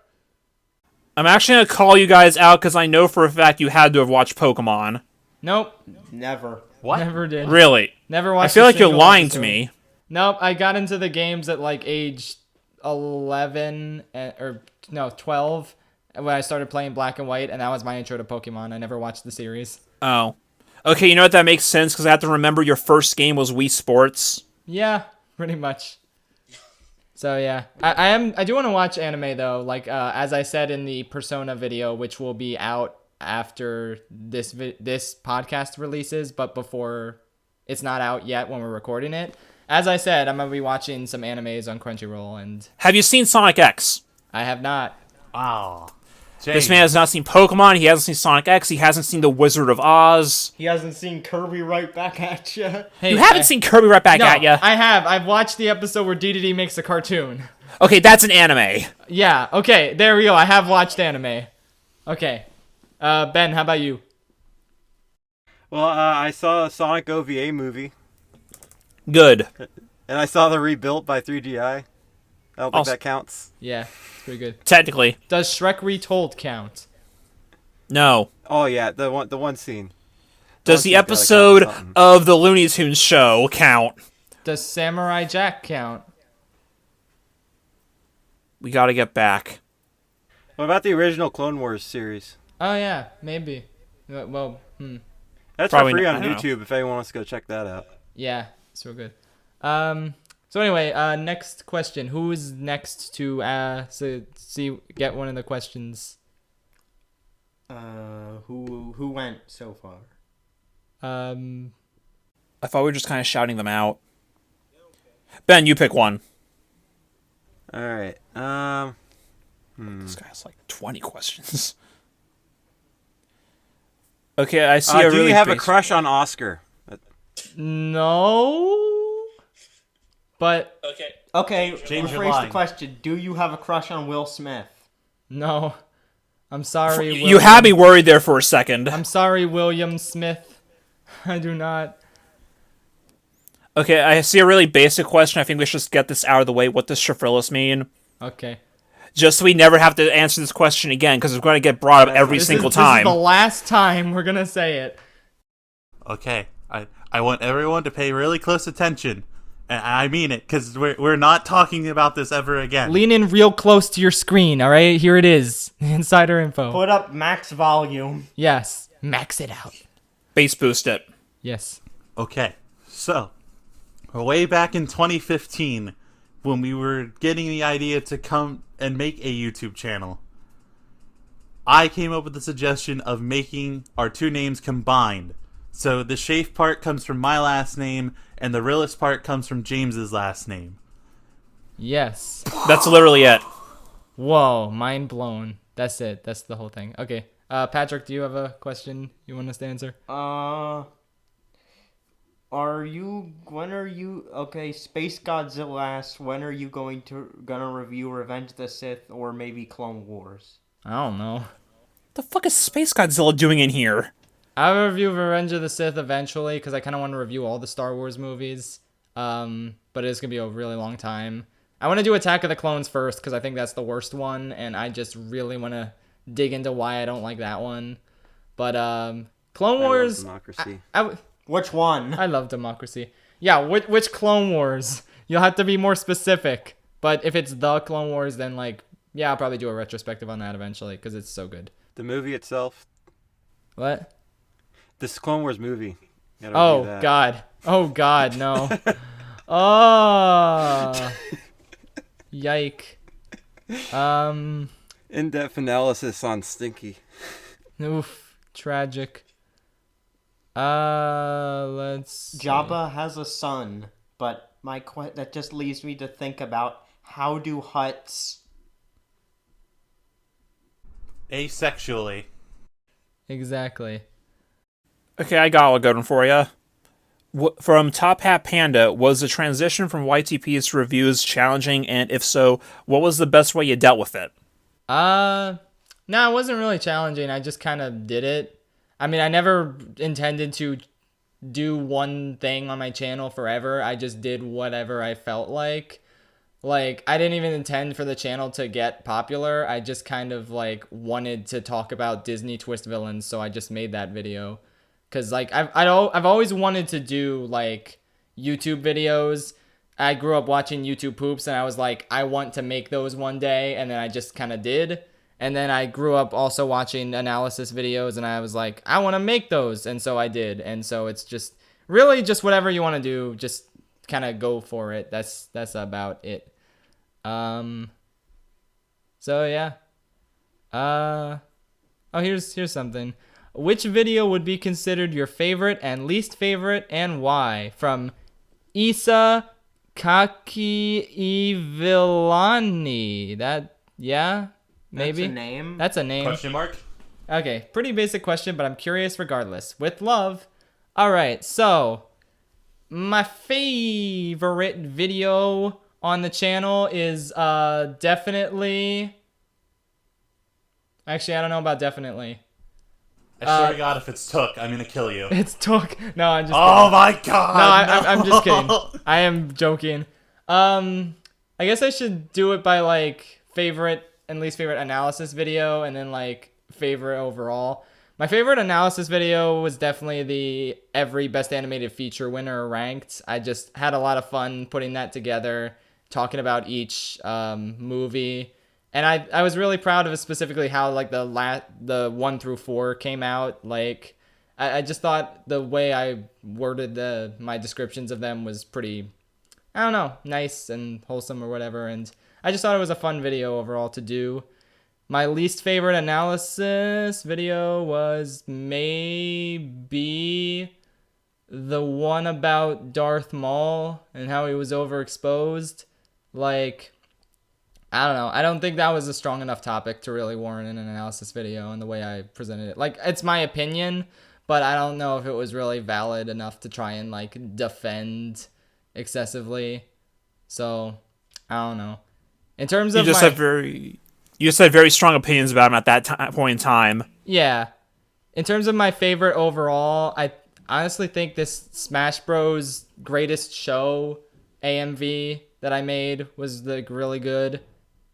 I'm actually going to call you guys out because I know for a fact you had to have watched Pokemon. Nope. Never. What? Never did. Really? Never watched. I feel a like you're single lying episode. to me. Nope. I got into the games at like age 11 or no 12 when I started playing Black and White, and that was my intro to Pokemon. I never watched the series. Oh. Okay, you know what? That makes sense because I have to remember your first game was Wii Sports. Yeah, pretty much. So yeah, I do want to watch anime though. Like as I said in the Persona video, which will be out after this podcast releases, but before it's not out yet when we're recording it. As I said, I'm gonna be watching some animes on Crunchyroll, and Have you seen Sonic X? I have not. Wow. This man has not seen Pokemon, he hasn't seen Sonic X, he hasn't seen The Wizard of Oz. He hasn't seen Kirby right back at you. Hey, You haven't seen Kirby right back No, at ya. I have. I've watched the episode where DDD makes a cartoon. Okay, that's an anime. Yeah. Okay. There we go. I have watched anime. Okay. Ben, how about you? Well, I saw a Sonic OVA movie, Good. and I saw the Rebuilt by 3DI. I don't think Also- that counts. Yeah, it's pretty good. Technically. Does Shrek Retold count? No. Oh yeah, the one scene. Does the Scene's gotta count episode for something. of the Looney Tunes show count? Does Samurai Jack count? We gotta get back. What about the original Clone Wars series? Oh yeah, maybe. Well, That's Probably for free not- on I don't YouTube if anyone wants to go check that out. yeah, it's real good. So anyway, next question. Who is next to get one of the questions? Who went so far? I thought we were just kind of shouting them out. Ben, you pick one. All right. This guy has like 20 questions. Okay, I see a do really you have a basic- crush on Oscar? No. But Okay, James, you're rephrase the lying. question. Do you have a crush on Will Smith? no. I'm sorry. You William. had me worried there for a second. I'm sorry, William Smith. I do not. Okay, I see a really basic question. I think we should just get this out of the way. What does Schaffrillas mean? Okay. Just so we never have to answer this question again, because it's going to get brought up every single time. This is the last time we're gonna say it. Okay. I want everyone to pay really close attention. And I mean it, because we're not talking about this ever again. Lean in real close to your screen, all right? Here it is. Insider info. Put up max volume. Yes. Max it out. Bass boost it. Yes. Okay, so way back in 2015, when we were getting the idea to come and make a YouTube channel, I came up with the suggestion of making our two names combined. So the Shafe part comes from my last name, and the Rillis part comes from James's last name. Yes. That's literally it. Whoa, mind blown. That's it. That's the whole thing. Okay. Patrick, do you have a question you want us to answer? When are you okay, Space Godzilla asks, when are you gonna review Revenge of the Sith or maybe Clone Wars? I don't know. What the fuck is Space Godzilla doing in here? I'll review Revenge of the Sith eventually because I kind of want to review all the Star Wars movies. But it's going to be a really long time. I want to do Attack of the Clones first because I think that's the worst one. And I just really want to dig into why I don't like that one. But Clone Wars... Democracy. Which one? I love Democracy. Yeah, which Clone Wars? You'll have to be more specific. But if it's the Clone Wars, then like... Yeah, I'll probably do a retrospective on that eventually because it's so good. The movie itself. What? This Clone Wars movie. Gotta review Oh, that. God. Oh, God, no. Oh. Yike. In-depth analysis on Stinky. Oof. Tragic. Let's see. Jabba has a son, but that just leaves me to think about how do huts... Asexually. Exactly. Okay, I got a good one for you. From Top Hat Panda, was the transition from YTPs to reviews challenging, and if so, what was the best way you dealt with it? No, it wasn't really challenging. I just kind of did it. I mean, I never intended to do one thing on my channel forever. I just did whatever I felt like. Like, I didn't even intend for the channel to get popular. I just kind of, like, wanted to talk about Disney twist villains, so I just made that video. Because, like, I've always wanted to do, like, YouTube videos. I grew up watching YouTube Poops, and I was like, I want to make those one day, and then I just kind of did. And then I grew up also watching analysis videos, and I was like, I want to make those, and so I did. And so it's just, really just whatever you want to do, just kind of go for it. That's about it. So yeah. Oh, here's something. Which video would be considered your favorite and least favorite, and why? From Isa Kakiivilani. That, yeah, maybe. That's a name? That's a name. Question mark? Okay, pretty basic question, but I'm curious regardless. With love. All right, so my favorite video on the channel is definitely... Actually, I don't know about definitely. I swear to God, if it's Took, I'm gonna kill you. It's Took. No, I'm just kidding. Oh my God! No, I'm just kidding. I am joking. I guess I should do it by, like, favorite and least favorite analysis video, and then, like, favorite overall. My favorite analysis video was definitely the every best animated feature winner ranked. I just had a lot of fun putting that together, talking about each movie. And I was really proud of specifically how, like, the 1 through 4 came out. Like, I just thought the way I worded my descriptions of them was pretty, I don't know, nice and wholesome or whatever. And I just thought it was a fun video overall to do. My least favorite analysis video was maybe the one about Darth Maul and how he was overexposed. Like, I don't know. I don't think that was a strong enough topic to really warrant an analysis video in the way I presented it. Like, it's my opinion, but I don't know if it was really valid enough to try and, like, defend excessively. So, I don't know. In terms of You just had very strong opinions about him at that point in time. Yeah. In terms of my favorite overall, I honestly think this Smash Bros. Greatest Show AMV that I made was, like, really good.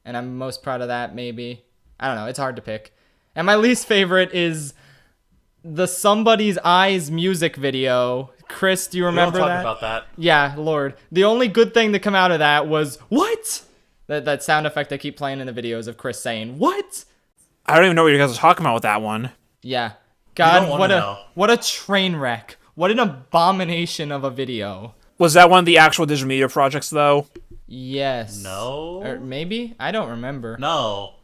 And I'm most proud of that, maybe. I don't know. It's hard to pick. And my least favorite is the Somebody's Eyes music video. Chris, do you remember that? We don't talk about that. Yeah, Lord. The only good thing to come out of that was, what? That sound effect I keep playing in the videos of Chris saying, what? I don't even know what you guys are talking about with that one. Yeah. God, know. what a train wreck. What an abomination of a video. Was that one of the actual digital media projects, though? Yes. No. Or maybe? I don't remember. No,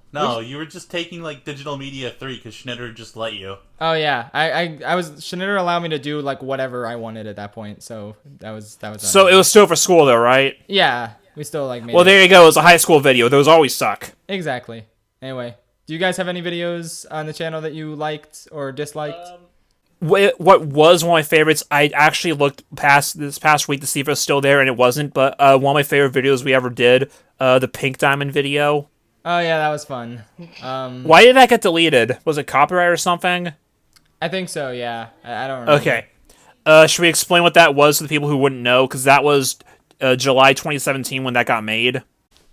you were just taking, like, Digital Media 3 because Schnitter just let you. Oh, yeah. I was... Schnitter allowed me to do, like, whatever I wanted at that point, so that was So it was still for school, though, right? Yeah. We still, like, made Well, it. there you go. It was a high school video. Those always suck. Exactly. Anyway. Do you guys have any videos on the channel that you liked or disliked? What was one of my favorites, I actually looked this past week to see if it was still there, and it wasn't, but one of my favorite videos we ever did, the Pink Diamond video. Oh, yeah, that was fun. Why did that get deleted? Was it copyright or something? I think so, yeah. I don't remember. Okay. Should we explain what that was to the people who wouldn't know? Because that was July 2017 when that got made.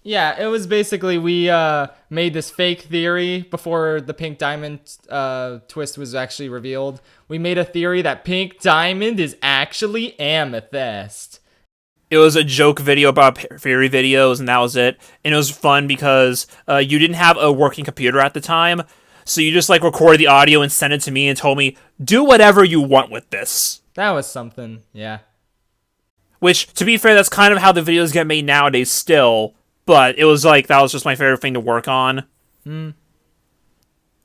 Yeah, it was basically we made this fake theory before the Pink Diamond twist was actually revealed. We made a theory that Pink Diamond is actually amethyst. It was a joke video about fairy videos, and that was it. And it was fun because you didn't have a working computer at the time, so you just, like, recorded the audio and sent it to me and told me, do whatever you want with this. That was something, yeah. Which, to be fair, that's kind of how the videos get made nowadays still. But it was like, that was just my favorite thing to work on.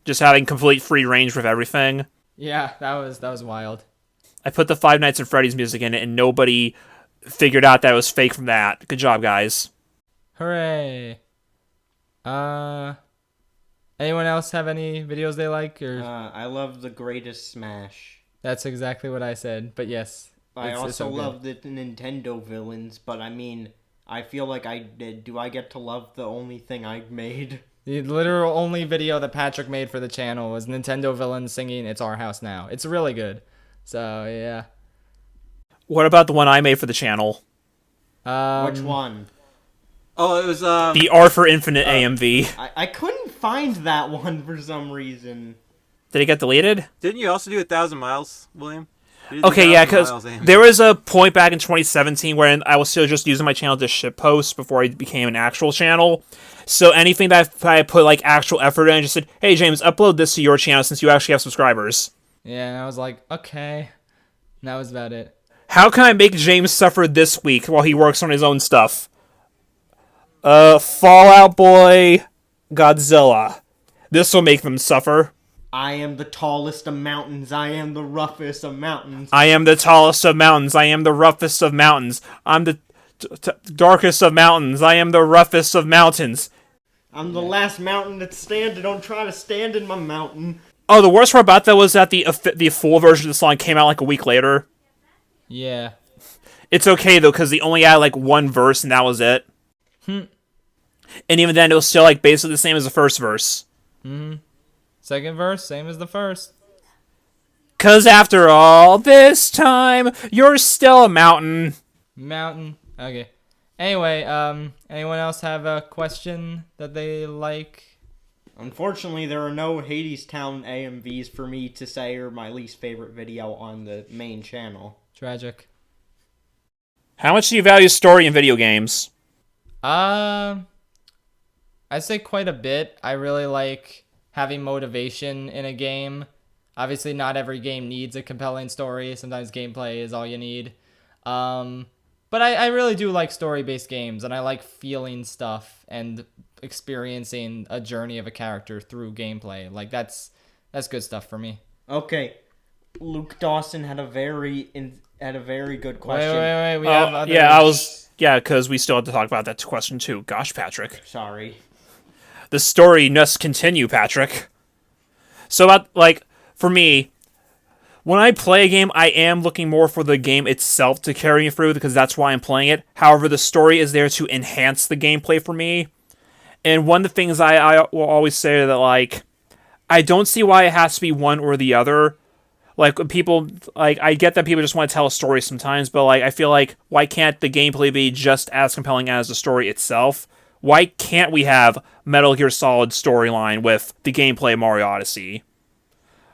Just having complete free range with everything. Yeah, that was wild. I put the Five Nights at Freddy's music in it, and nobody figured out that it was fake from that. Good job, guys. Hooray. Anyone else have any videos they like? Or I love the Greatest Smash. That's exactly what I said, but yes. I also love the Nintendo villains, but I mean, I feel like do I get to love the only thing I made? The literal only video that Patrick made for the channel was Nintendo villains singing It's Our House Now. It's really good. So, yeah. What about the one I made for the channel? Which one? Oh, it was The R for Infinite AMV. I couldn't find that one for some reason. Did it get deleted? Didn't you also do 1,000 miles, William? Okay, yeah, because there was a point back in 2017 when I was still just using my channel to shitpost before I became an actual channel. So anything that I put like actual effort in, I just said, hey James, upload this to your channel since you actually have subscribers. Yeah, and I was like, okay. And that was about it. How can I make James suffer this week while he works on his own stuff? Fallout Boy, Godzilla. This will make them suffer. I am the tallest of mountains. I am the roughest of mountains. I am the tallest of mountains. I am the roughest of mountains. I'm the darkest of mountains. I am the roughest of mountains. I'm the last mountain that's standing. Don't try to stand in my mountain. Oh, the worst part about that was that the full version of the song came out like a week later. Yeah. It's okay though, because they only had like one verse and that was it. And even then, it was still like basically the same as the first verse. Second verse, same as the first. 'Cause after all this time, you're still a mountain. Mountain. Okay. Anyway, anyone else have a question that they like? Unfortunately, there are no Hades Town AMVs for me to say are my least favorite video on the main channel. Tragic. How much do you value story in video games? I'd say quite a bit. I really like having motivation in a game. Obviously, not every game needs a compelling story. Sometimes gameplay is all you need. But I really do like story-based games, and I like feeling stuff and experiencing a journey of a character through gameplay. Like, that's good stuff for me. Okay, Luke Dawson had a very good question. Wait. We have other... Yeah, because we still have to talk about that question too. Gosh, Patrick. Sorry. The story must continue, Patrick. So about, like, for me, when I play a game, I am looking more for the game itself to carry me through because that's why I'm playing it. However, the story is there to enhance the gameplay for me. And one of the things I will always say that, like, I don't see why it has to be one or the other. Like, people, like, I get that people just want to tell a story sometimes, but, like, I feel like, why can't the gameplay be just as compelling as the story itself? Why can't we have Metal Gear Solid storyline with the gameplay of Mario Odyssey?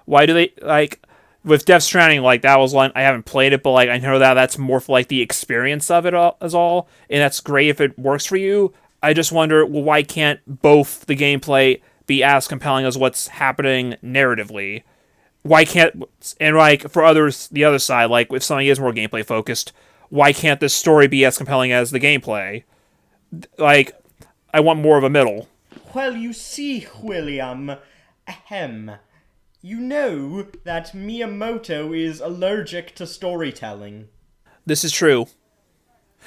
Why do they, like, with Death Stranding, like, that was one, I haven't played it, but, like, I know that that's more for, like, the experience of it as all, and that's great if it works for you. I just wonder, well, why can't both the gameplay be as compelling as what's happening narratively? Why can't, and, like, for others, the other side, like, if something is more gameplay focused, why can't the story be as compelling as the gameplay? Like, I want more of a middle. Well, you see, William, you know that Miyamoto is allergic to storytelling. This is true.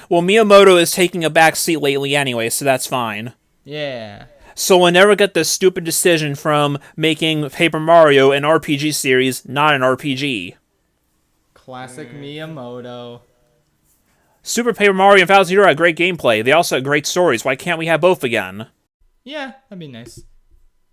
Well, Miyamoto is taking a backseat lately anyway, so that's fine. Yeah. So we'll never get the stupid decision from making Paper Mario an RPG series, not an RPG. Classic Miyamoto. Super Paper Mario and Bowser's Fury had great gameplay. They also had great stories. Why can't we have both again? Yeah, that'd be nice.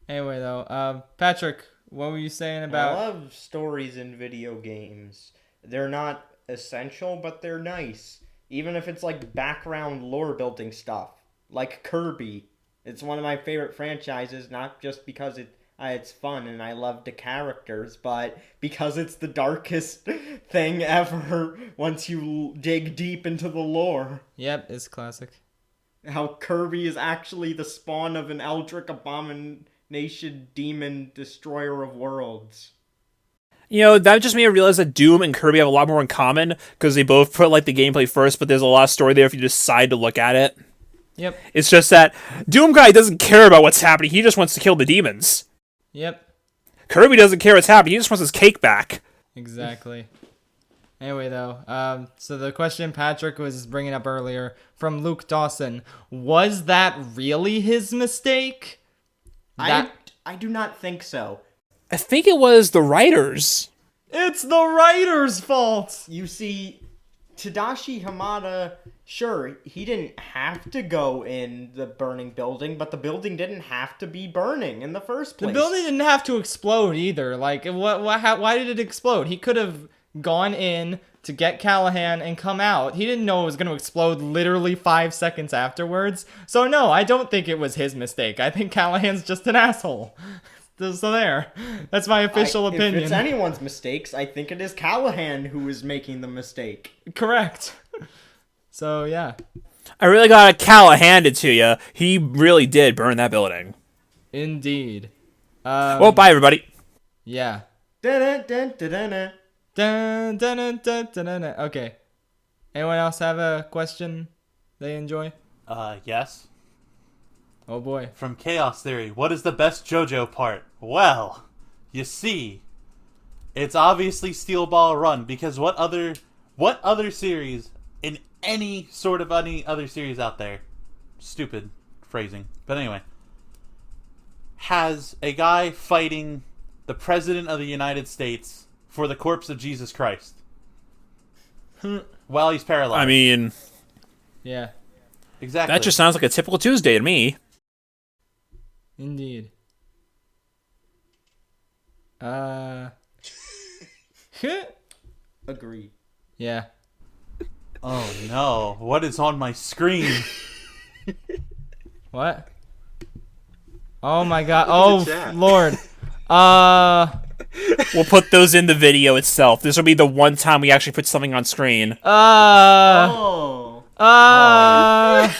Anyway, though, Patrick, what were you saying about... I love stories in video games. They're not essential, but they're nice. Even if it's like background lore building stuff. Like Kirby. It's one of my favorite franchises, not just because it's fun and I love the characters, but because it's the darkest thing ever once you dig deep into the lore. Yep, it's classic. How Kirby is actually the spawn of an eldritch abomination demon destroyer of worlds. You know, that just made me realize that Doom and Kirby have a lot more in common, because they both put, like, the gameplay first, but there's a lot of story there if you decide to look at it. Yep. It's just that Doom guy doesn't care about what's happening, he just wants to kill the demons. Yep. Kirby doesn't care what's happening, he just wants his cake back. Exactly. Anyway, though, so the question Patrick was bringing up earlier from Luke Dawson, was that really his mistake? I do not think so. I think it was the writers. It's the writer's fault! You see, Tadashi Hamada, sure, he didn't have to go in the burning building, but the building didn't have to be burning in the first place. The building didn't have to explode either. Like, why did it explode? He could have gone in to get Callahan and come out. He didn't know it was going to explode literally 5 seconds afterwards. So no, I don't think it was his mistake. I think Callahan's just an asshole. So there. That's my official opinion. If it's anyone's mistakes, I think it is Callahan who is making the mistake. Correct. So yeah. I really gotta Callahan it to you. He really did burn that building. Indeed. Well, bye everybody. Yeah. Dun-dun-dun-dun-dun-dun. Dun, dun, dun, dun, dun, dun, dun. Okay. Anyone else have a question they enjoy? Yes. Oh boy. From Chaos Theory, what is the best JoJo part? Well, you see, it's obviously Steel Ball Run, because what other series in any other series out there, stupid phrasing, but anyway, has a guy fighting the President of the United States for the corpse of Jesus Christ while he's paralyzed? I mean, Yeah. exactly. that just sounds like a typical Tuesday to me. Indeed. Agreed. Yeah. Oh no! What is on my screen? What? Oh my god. Look at the Oh chat. Lord. We'll put those in the video itself. This will be the one time we actually put something on screen. Oh. Oh.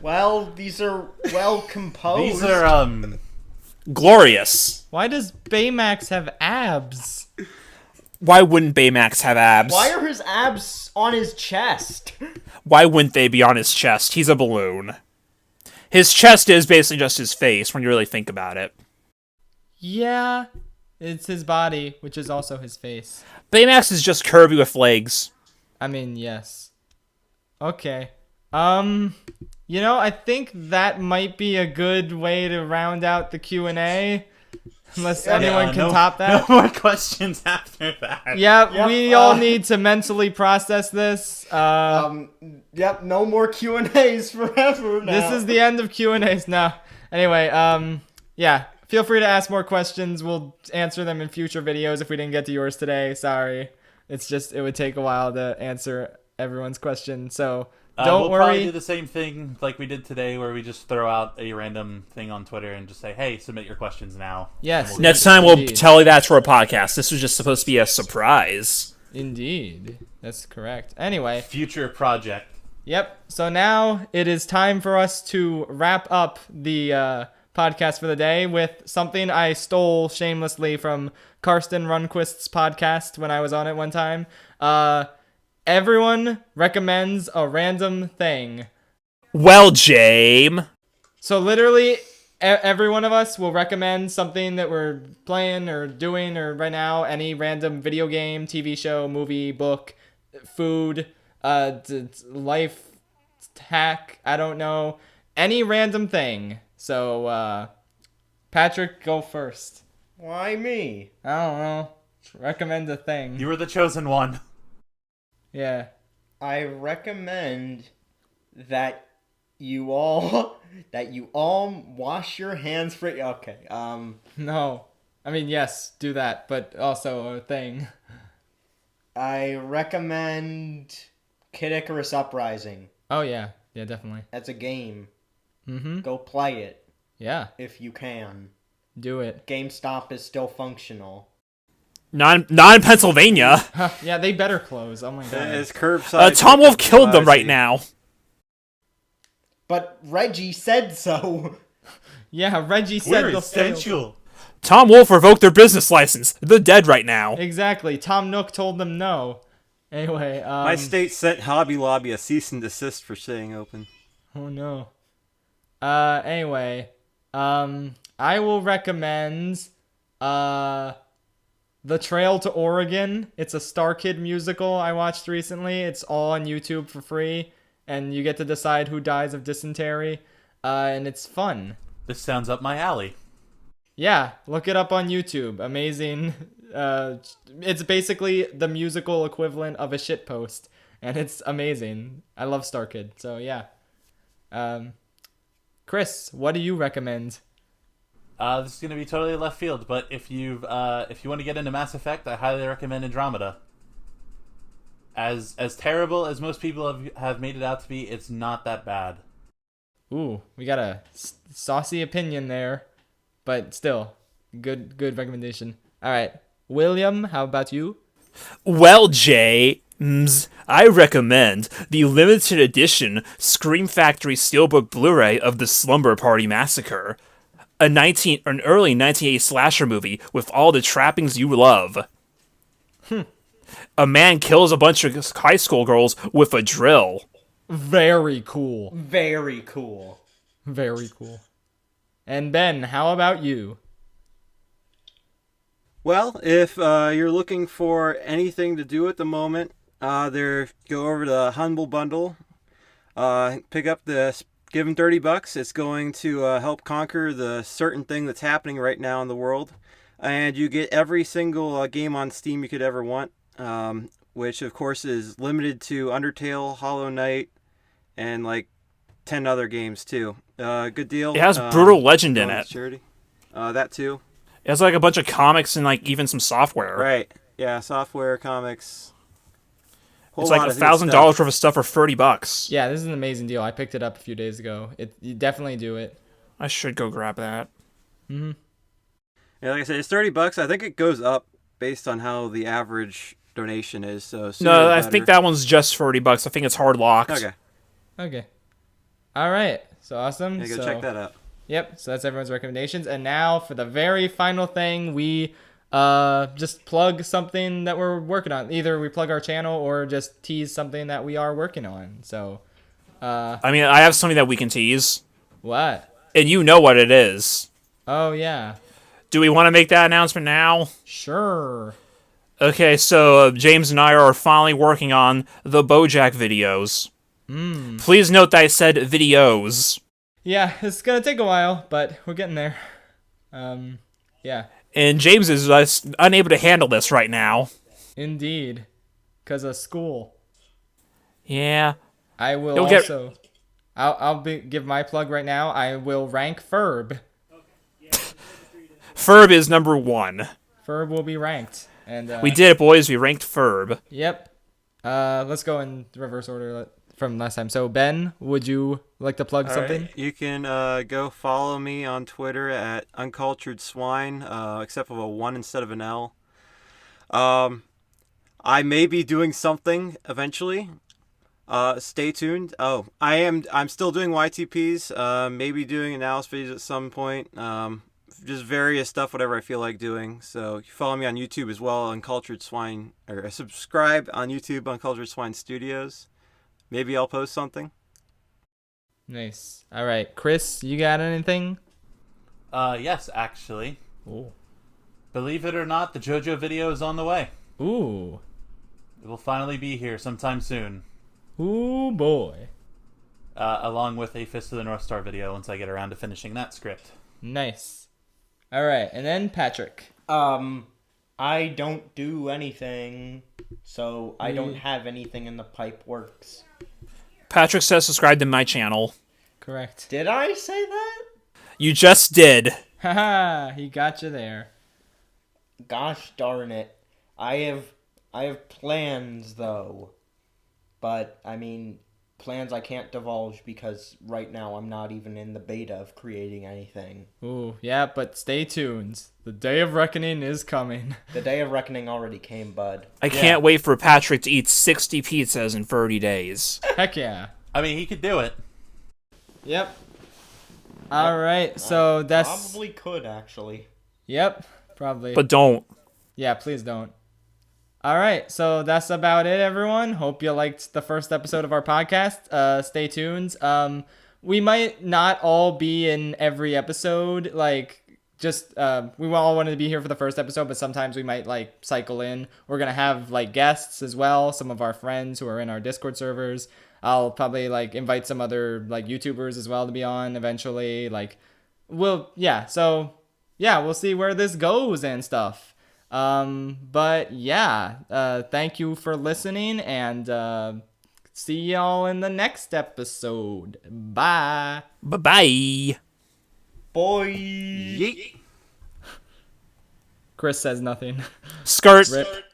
Well, these are well composed. These are Glorious. Why does Baymax have abs? Why wouldn't Baymax have abs? Why are his abs on his chest? Why wouldn't they be on his chest? He's a balloon. His chest is basically just his face when you really think about it. Yeah. It's his body, which is also his face. Baymax is just Kirby with legs. I mean, yes. Okay. I think that might be a good way to round out the Q&A. Unless anyone can top that. No more questions after that. Yeah, we all need to mentally process this. Yep, no more Q&As forever now. This is the end of Q&As now. Anyway, yeah, feel free to ask more questions. We'll answer them in future videos if we didn't get to yours today. Sorry. It's just, it would take a while to answer everyone's question. So don't we'll probably worry. do the same thing like we did today, where we just throw out a random thing on Twitter and just say, "Hey, submit your questions now." Yes. Next time we'll Indeed. tell you that for a podcast. This was just supposed to be a surprise. Indeed. That's correct. Anyway. Future project. Yep. So now it is time for us to wrap up the podcast for the day with something I stole shamelessly from Karsten Runquist's podcast when I was on it one time. Everyone recommends a random thing. Well, James. So literally every one of us will recommend something that we're playing or doing or right now, any random video game, TV show, movie, book, food, life hack, I don't know, any random thing. So, Patrick, go first. Why me? I don't know. Recommend a thing. You were the chosen one. Yeah. I recommend that you all wash your hands for okay. No. I mean, yes, do that, but also a thing. I recommend Kid Icarus Uprising. Oh, yeah. Yeah, definitely. That's a game. Mm-hmm. Go play it Yeah. if you can. Do it. GameStop is still functional. Not in Pennsylvania. Yeah, they better close. Oh my god. It's curbside. Tom Wolf killed them I right see. now. But Reggie said so. Yeah, Reggie said We're they'll stay open. essential. Tom Wolf revoked their business license. They're dead right now. Exactly. Tom Nook told them no. Anyway, My state sent Hobby Lobby a cease and desist for staying open. Oh no. Anyway, I will recommend The Trail to Oregon. It's a Star Kid musical I watched recently. It's all on YouTube for free, and you get to decide who dies of dysentery, and it's fun. This sounds up my alley. Yeah, look it up on YouTube. Amazing. It's basically the musical equivalent of a shitpost, and it's amazing. I love Star Kid, so yeah. Chris, what do you recommend? This is gonna be totally left field, but if you want to get into Mass Effect, I highly recommend Andromeda. As terrible as most people have made it out to be, it's not that bad. Ooh, we got a saucy opinion there, but still, good recommendation. All right, William, how about you? Well, James, I recommend the limited edition Scream Factory Steelbook Blu-ray of The Slumber Party Massacre, an early 1980s slasher movie with all the trappings you love. A man kills a bunch of high school girls with a drill. Very cool. Very cool. Very cool. And Ben, how about you? Well, if you're looking for anything to do at the moment, go over to the Humble Bundle, pick up give them $30. It's going to help conquer the certain thing that's happening right now in the world, and you get every single game on Steam you could ever want, which of course is limited to Undertale, Hollow Knight, and like 10 other games too. Good deal. It has Brutal Legend in it. Charity. That too. It has like a bunch of comics and like even some software. Right. Yeah, software, comics. It's like $1,000 worth of stuff for $30. Yeah, this is an amazing deal. I picked it up a few days ago. You definitely do it. I should go grab that. Yeah, like I said, it's $30. I think it goes up based on how the average donation is. So no, I think that one's just $30. I think it's hard locked. Okay. All right. So awesome. Yeah, go check that out. Yep. So that's everyone's recommendations. And now for the very final thing, we just plug something that we're working on. Either we plug our channel or just tease something that we are working on. So, I mean, I have something that we can tease. What? And you know what it is. Oh, yeah. Do we want to make that announcement now? Sure. Okay, so James and I are finally working on the BoJack videos. Please note that I said videos. Yeah, it's gonna take a while, but we're getting there. Yeah. And James is unable to handle this right now. Indeed. Because of school. Yeah. I will I'll give my plug right now. I will rank Ferb. Ferb is number 1. Ferb will be ranked. And we did it, boys. We ranked Ferb. Yep. Let's go in reverse order from last time. So, Ben, would you like to plug something? Right. You can go follow me on Twitter at Uncultured Swine, except for a 1 instead of an L. I may be doing something eventually. Stay tuned. I'm still doing YTPs. Maybe doing analysis videos at some point. Just various stuff, whatever I feel like doing. So you follow me on YouTube as well, Uncultured Swine, or subscribe on YouTube, Uncultured Swine Studios. Maybe I'll post something. Nice. All right, Chris, you got anything? Yes, actually. Ooh. Believe it or not, the JoJo video is on the way. Ooh. It will finally be here sometime soon. Ooh, boy. Along with a Fist of the North Star video once I get around to finishing that script. Nice. All right, and then Patrick. I don't do anything, so I don't have anything in the pipe works. Patrick says subscribe to my channel. Correct. Did I say that? You just did. Haha, he got you there. Gosh darn it. I have plans though. But I mean, plans I can't divulge because right now I'm not even in the beta of creating anything. Ooh, yeah, but stay tuned. The day of reckoning is coming. The day of reckoning already came, bud. I can't wait for Patrick to eat 60 pizzas in 30 days. Heck yeah. I mean, he could do it. Yep. All right, so that's... Probably could, actually. Yep, probably. But don't. Yeah, please don't. All right, so that's about it, everyone. Hope you liked the first episode of our podcast. Stay tuned. We might not all be in every episode, like, just we all wanted to be here for the first episode, but sometimes we might like cycle in. We're gonna have like guests as well, some of our friends who are in our Discord servers. I'll probably like invite some other like YouTubers as well to be on eventually. Like we'll see where this goes and stuff. But yeah, thank you for listening, and see y'all in the next episode. Bye. Bye-bye. Boy. Yeet. Chris says nothing. Skirt. Rip.